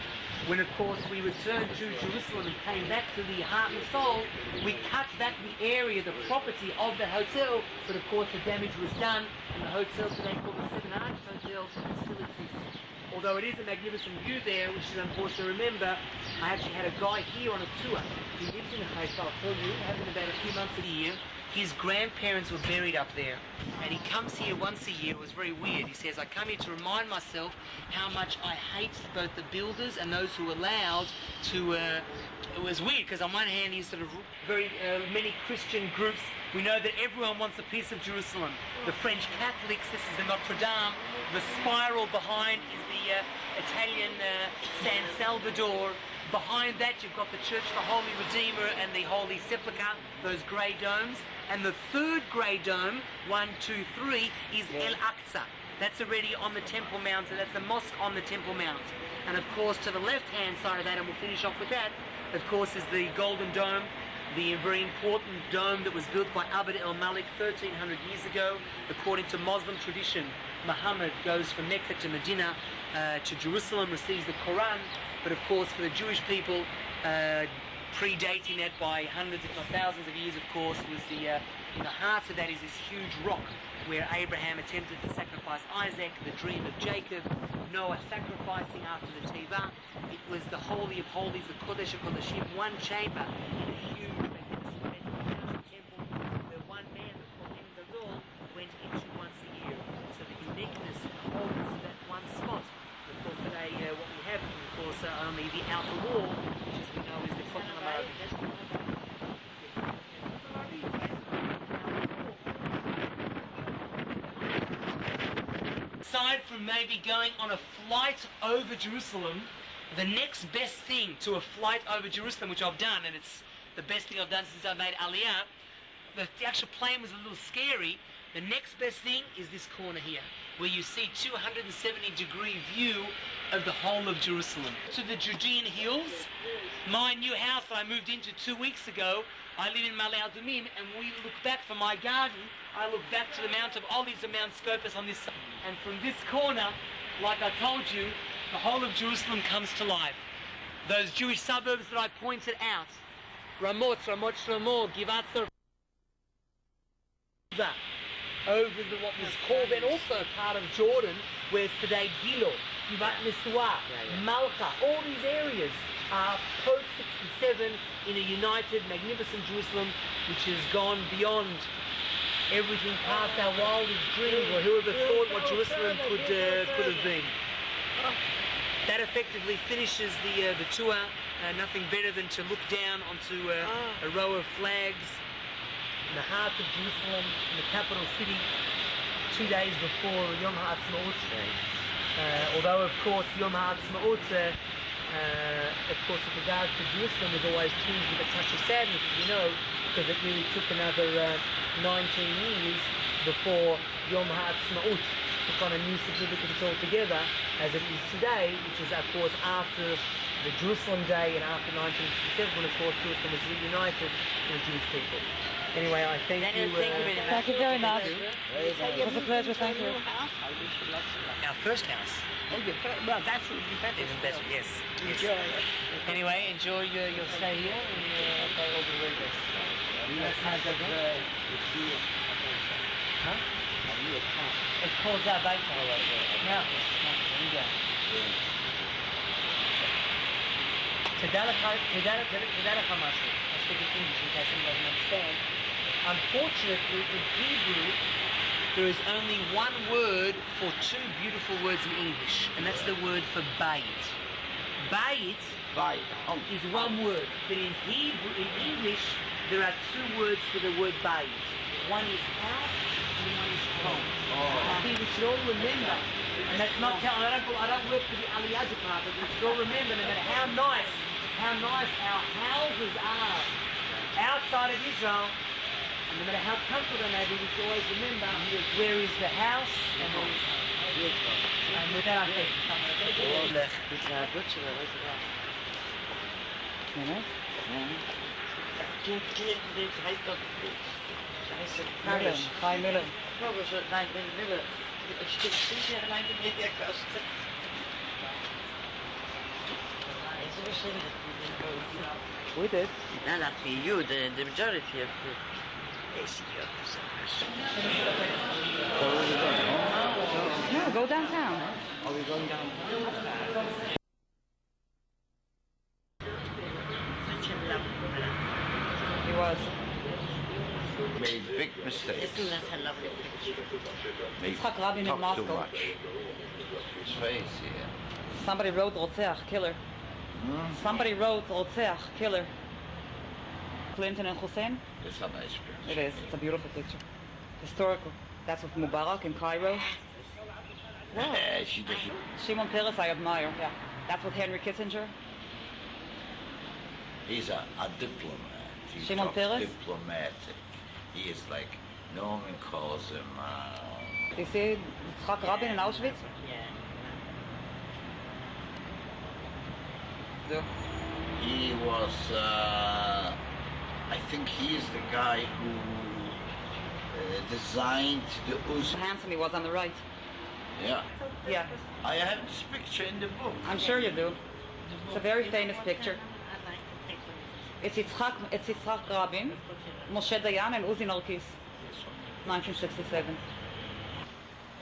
when of course we returned to Jerusalem and came back to the heart and soul, we cut back the area, the property of the hotel, but of course the damage was done, and the hotel today called the Seven Arches Hotel still exists. Although it is a magnificent view there, which is important to remember, I actually had a guy here on a tour. He lives in Haifa, I'll tell you, having about a few months of the year. His grandparents were buried up there, and he comes here once a year. It was very weird. He says, I come here to remind myself how much I hate both the builders and those who allowed to... it was weird, because on one hand, he's sort of very many Christian groups. We know that everyone wants a piece of Jerusalem. The French Catholics, this is the Notre Dame. The spiral behind is the Italian San Salvador. Behind that, you've got the Church of the Holy Redeemer and the Holy Sepulchre, those grey domes. And the third grey dome, 1, 2, 3, is El Aqsa. That's already on the Temple Mount, so that's the mosque on the Temple Mount. And of course, to the left-hand side of that, and we'll finish off with that, of course, is the Golden Dome, the very important dome that was built by Abd el-Malik 1300 years ago. According to Muslim tradition, Muhammad goes from Mecca to Medina to Jerusalem, receives the Quran, but of course for the Jewish people, predating that by hundreds if not thousands of years, of course, was in the heart of that is this huge rock where Abraham attempted to sacrifice Isaac, the dream of Jacob, Noah sacrificing after the Teva. It was the Holy of Holies, the Kodesh of Kodeshim, one chamber in a huge magnificent temple where one man, the Kohen Gadol, went into once a year. So the uniqueness and the wholeness of that one spot. Of course today what we have is of course only the outer wall, which as we know is the Kotel HaMaravi. Aside from maybe going on a flight over Jerusalem, the next best thing to a flight over Jerusalem, which I've done, and it's the best thing I've done since I made Aliyah, the actual plane was a little scary. The next best thing is this corner here, where you see 270-degree view of the whole of Jerusalem. To the Judean hills, my new house that I moved into 2 weeks ago, I live in Ma'ale Adumim, and we look back from my garden, I look back to the Mount of Olives and Mount Scopus on this side. And from this corner, like I told you, the whole of Jerusalem comes to life. Those Jewish suburbs that I pointed out, Ramot, Ramot Shlomo, Givat Sarva, over what was called then also part of Jordan, where it's today Gilo, Givat Nesua, Malcha, all these areas are post-67 in a united, magnificent Jerusalem, which has gone beyond everything past our wildest dreams, or whoever thought what Jerusalem could have been. That effectively finishes the tour. Nothing better than to look down onto a row of flags in the heart of Jerusalem, in the capital city, 2 days before Yom HaAtzmaut. Although, of course, Yom HaAtzmaut, of course, with regards to Jerusalem, is always tinged with a touch of sadness, as you know, because it really took another 19 years before Yom HaAtzmaut took on a new significance altogether, as it is today, which is, of course, after the Jerusalem Day and after 1967, when, of course, Jerusalem was reunited with the Jewish people. Anyway, I thank you. Thank you very much. It was a pleasure, thank you. Our first house. Well, that's what you better. Even better, yes. Enjoy it. Anyway, enjoy your stay here and all the very best. Huh? It's called Zabaita. Now, there you go. תדע לך משהו. I speak in English in case anyone doesn't understand. Unfortunately, in Hebrew, there is only one word for two beautiful words in English, and that's the word for bayit. Bayit is one word, but in Hebrew, in English, there are two words for the word bayit. One is house and one is home. I think we should all remember, and that's not telling, I don't work for the Aliyah department, we should all remember no matter how nice our houses are outside of Israel, and no matter how comfortable they may be, we should always remember where is the house and where is home. And with that, I think. Millen, 5 million. We did. No, not for you, the majority of the No, go downtown. Are we going down? He was. Made big mistakes. Isn't that a lovely picture? Made Yitzhak Rabin in talk too Moscow. much. His face, yeah. Somebody wrote Rotzeach, killer. Somebody wrote Rotzeach, killer. Clinton and Hussein? It's a nice picture. It is. It's a beautiful picture. Historical. That's with Mubarak in Cairo. Yeah, she doesn't. Shimon Peres, I admire. Yeah. That's with Henry Kissinger. He's a diplomat. He Shimon talks Peres? diplomatic. He is like, no one calls him. You see Yitzhak Rabin in Auschwitz? Yeah. He was, I think he is the guy who designed the Uz. Handsome he was on the right. Yeah. Yeah. I have this picture in the book. I'm sure you do. It's a very famous picture. It's Yitzhak Rabin, Moshe Dayan, and Uzi Narkis. 1967.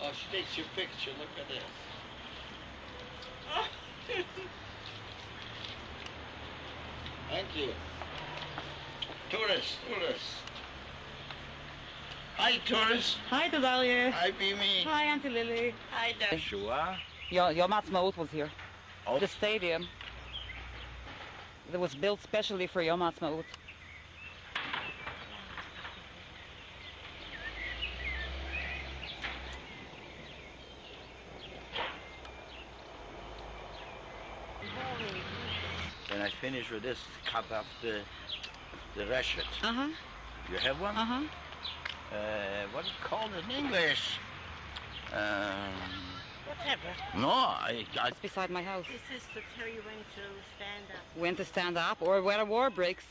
Oh, she takes your picture. Look at this. Thank you. Tourist. Hi, tourist. Hi, Dalia. Hi, Bimi. Hi, Auntie Lily. Hi, Shua. Yom Ha'atzmaut was here. The stadium. It was built specially for Yom Ha'atzmaut. When I finish with this, cut off the reshet. Uh-huh. You have one? Uh-huh. What is it called in English? Whatever. No, It's beside my house. This is to tell you when to stand up. When to stand up or when a war breaks.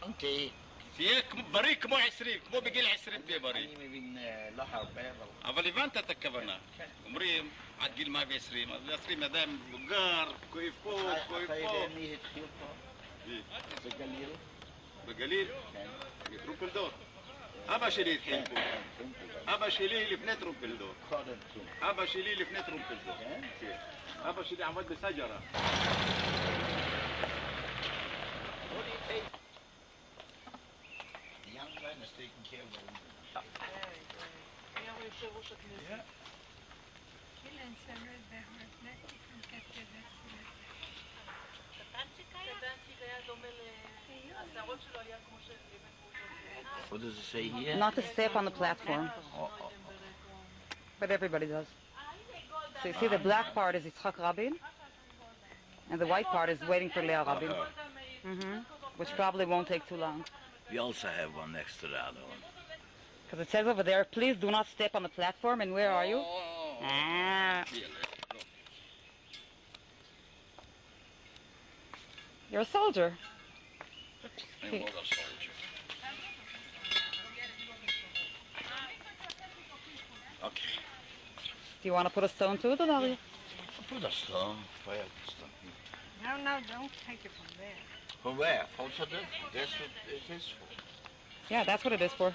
אוקיי. תהיה בריא כמו 20, כמו בגיל 20 תהיה בריא. אני מבין לא הרבה, אבל הבנת את הכוונה. אומרים עד גיל 120, אז 20 אדם מבוגר, כואב פה, כואב פה. מי התחיל פה? בגליל? בגליל? כן. מטרומפלדור. אבא שלי התחיל פה. אבא שלי לפני טרומפלדור. אבא שלי לפני טרומפלדור. כן. אבא שלי עבד בסג'רה. The young man is taking care of the woman. What does it say here? Not to step on the platform. But everybody does. So you see the black part is Yitzhak Rabin, and the white part is waiting for Leah Rabin. Which probably won't take too long. We also have one next to the other one. Because it says over there, please do not step on the platform, and where are you? Ah. You're a soldier. I was a soldier. Okay. Do you want to put a stone to it, or not? Put a stone. Fire the stone. No, no, don't take it from there. From where? From Saddam? That's what it is for. Yeah, that's what it is for.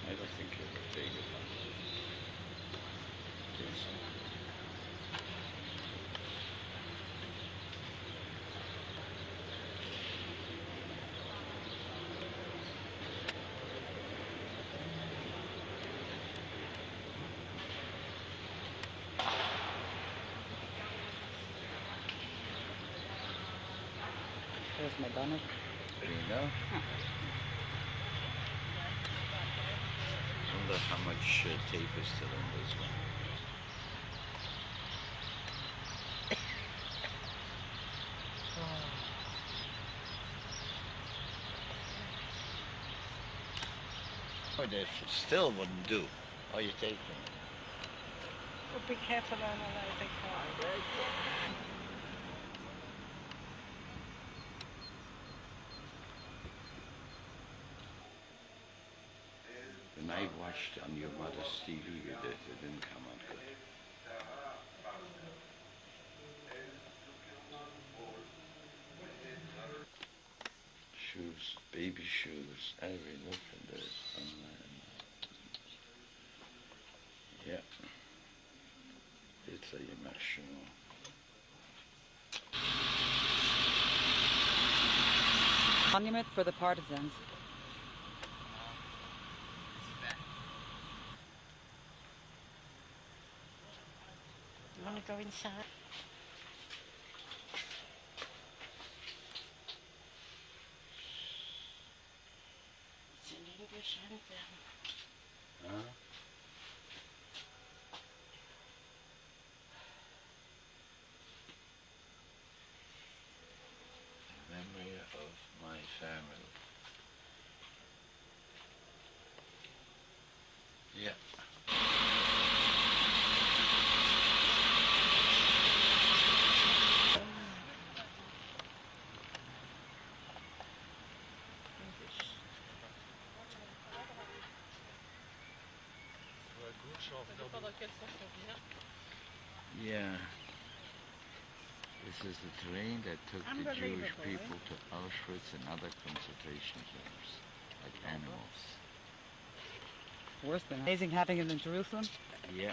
I don't think it will take it. There's Madonna. You know? Wonder how much tape is still on this one. But if it still wouldn't do, are you taking it? Well, be careful on all those cars. When I watched on your mother's TV with it, it didn't come out good. Shoes, baby shoes, every look at this. Oh, man. Yeah. It's a immersion. Monument for the partisans. You want to go inside? It's in English and Huh? Memory of my family. Yeah. Yeah. This is the train that took the Jewish people to Auschwitz and other concentration camps, like animals. Worse than amazing having it in Jerusalem. Yeah.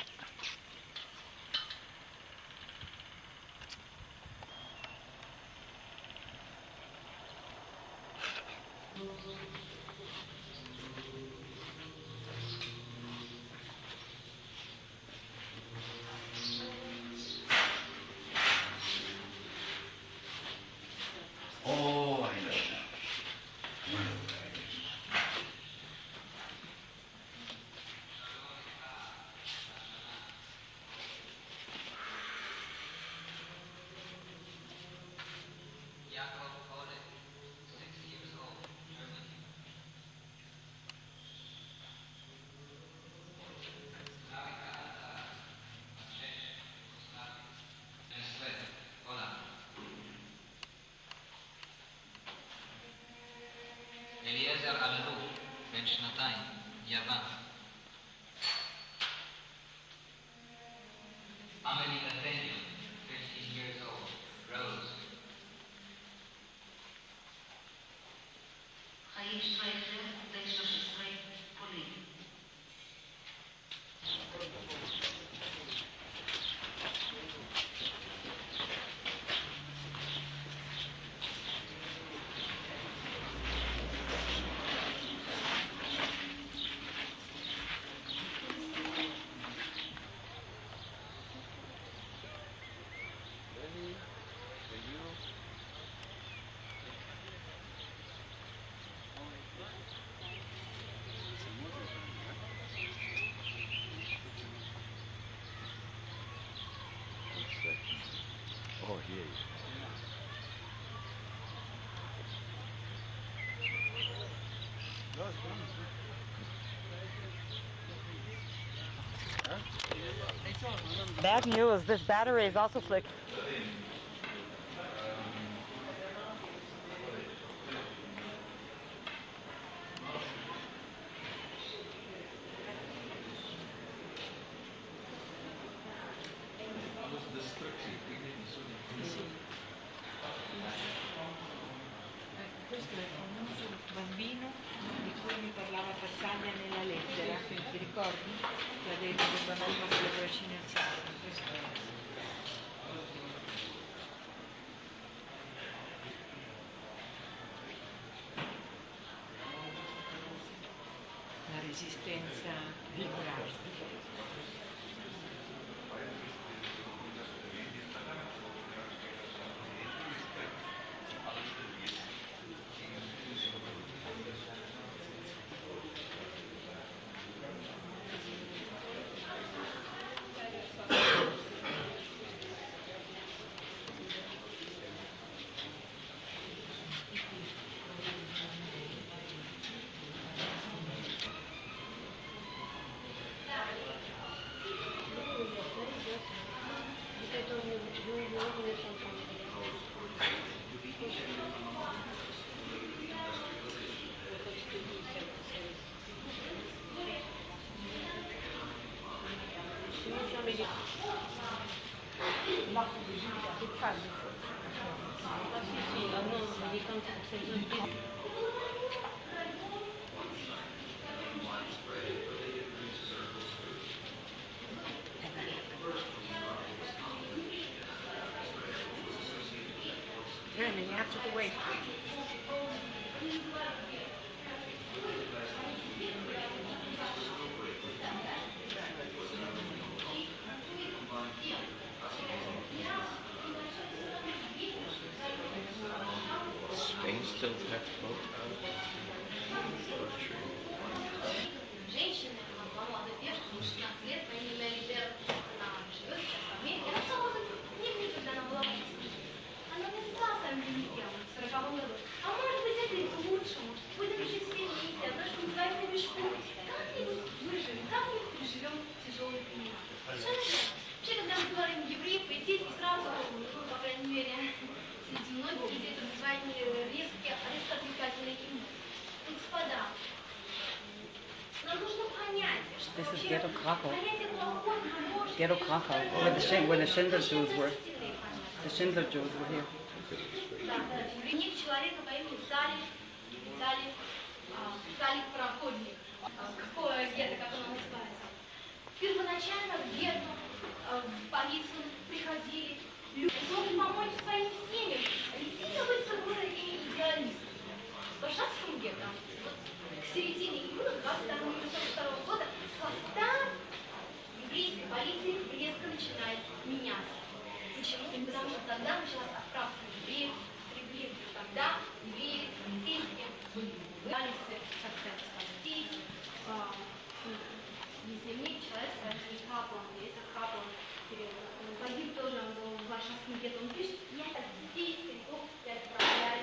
Oh, I know. אליעזר אללוף, בן שנתיים, יוון. אמילי נתניהו, 15 years old, Rose. חיים שטרייכר, בן 13, פולין. Bad news, this battery is also flicked. Questo è il famoso bambino di cui mi parlava Passaglia nella lettera, ti ricordi? Che ha detto che il bambino con le braccia alzate. Questo è. La resistenza vibrante. Jeremy, you have to wait. Spain still have float out? Женщина, молодая девушка, 16 лет, по имени Мелли Берн, она живет сейчас в Америке. Она писала вот эту книгу, когда она была в Москве. Она написала своим дневникам в 40-м году. А может быть, это и к лучшему. Будем жить все вместе, одна, что называется, мешку. Как-нибудь выживем, как-нибудь переживем тяжелые времена. Совершенно верно. Вообще, когда мы говорим евреи, поэтически сразу, ну, по крайней мере, среди многих людей это называют резко отрицательные имена. Господа, нам нужно понять, что This is вообще Ghetto Krakow. понятие плохого может Ghetto Krakow, where the Schindler Jews were. The Schindler Jews were here. Да, дневник человека по имени Салих Проходник. Какое гетто, как оно называется. Первоначально в гетто, в полицию приходили люди, чтобы помочь своим семьям. Действительно быть своего идеалиста. В Варшавском гетто, вот, к середине июля 1942 года, состав еврейской полиции резко начинает меняться. Почему? Потому что тогда началась отправка евреев, истребление. Тогда евреи, полицейские были выдались, так сказать, спастись. Если мне человек, скажем, Каплан, если Каплан погиб тоже в Варшавском гетто, он пишет, я так детей, стариков, я отправляю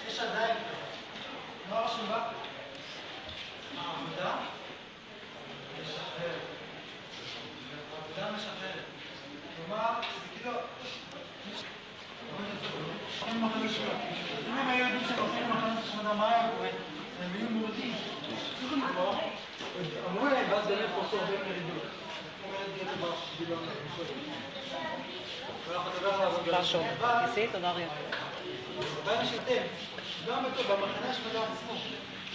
יש עדיין, מה רשום בה? העבודה משחררת. העבודה משחררת. כלומר, זה כאילו... אין מחנה שמונה. אם הם היו יודעים שהולכים למחנה שמונה, מה היה קורה? הם היו מורדים. אמרו להם, ואז באמת פורסו הרבה מרידות. פרשו. ניסית או דריה? הבעיה שאתם, גם במחנה השמדה עצמו,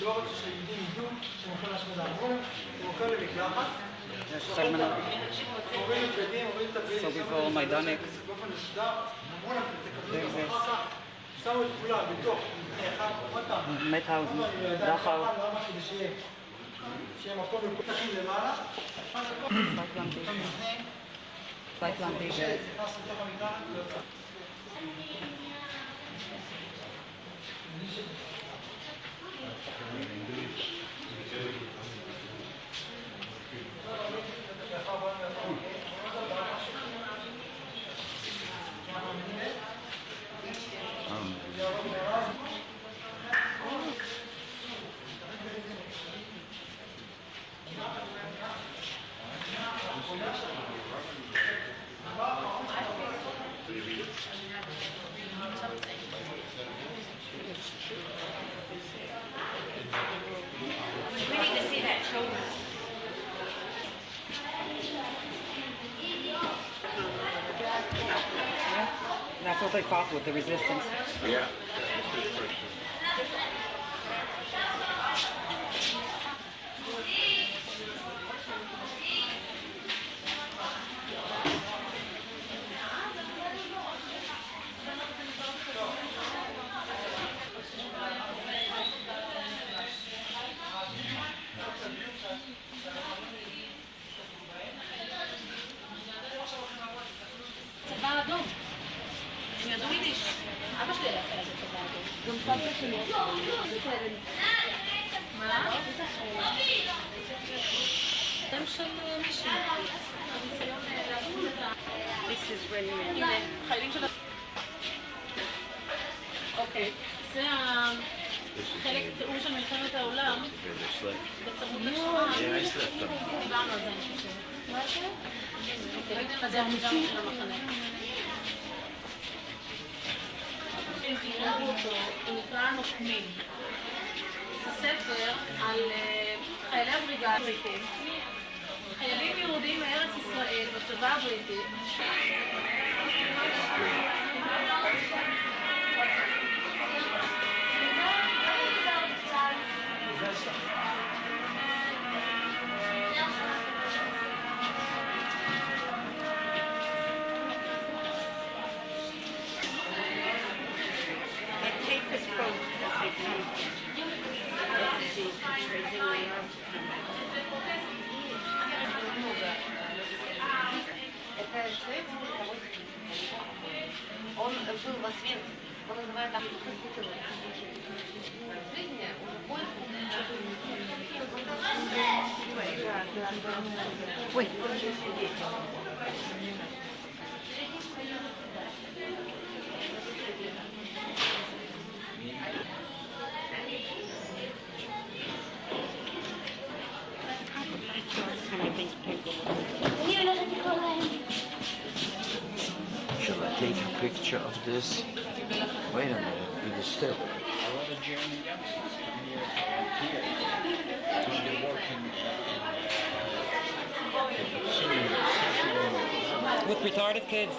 לא רצו שהיהודים ידעו שהם הולכים להשמדה. אמרו להם, הם הולכים למקלחת, הורידו בגדים, הורידו את הבגדים, בefore מיידניק. באופן מסודר, אמרו להם, תקבלו אותם אחר כך, שמו את כולם בתוך מבנה אחד, עוד פעם. מטהאוזן, דחר. למה כדי שיהיה מקום לקוחים למעלה, פייפלנטייזן. נכנס לתוך המקלחת ויוצא. We need to see that shoulder. That's what they fought with, the resistance. Yeah. צבא אדום. הם ידעו יידיש. אבא שלי היה חייל בצבא אדום. גם סבתא שלי. מה? אתם של מישהו. This is when you... הנה, חיילים של... אוקיי, זה החלק תיאור של מלחמת העולם. בצמוד לשואה. דיברנו על זה, אני חושבת. מה זה? זה המשיך של המחנה. אם תקראו אותו, הוא נקרא נוקמים. זה ספר על חיילי הבריגה הבריטים, חיילים יהודים מארץ ישראל בצבא הבריטי. Он был в Освенциме, он называет так жизни уже Ой. picture of this. Wait a minute, it is still. With retarded kids.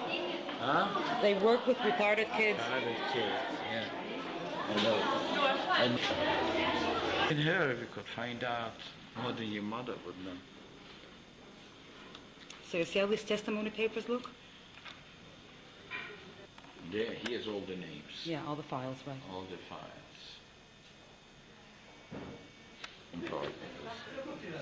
Huh? They work with retarded kids. Retarded kids, yeah. I know. And in her, we could find out more than your mother would know. So you see how these testimony papers look? There, here's all the names. Yeah, all the files, right. All the files. Employed papers.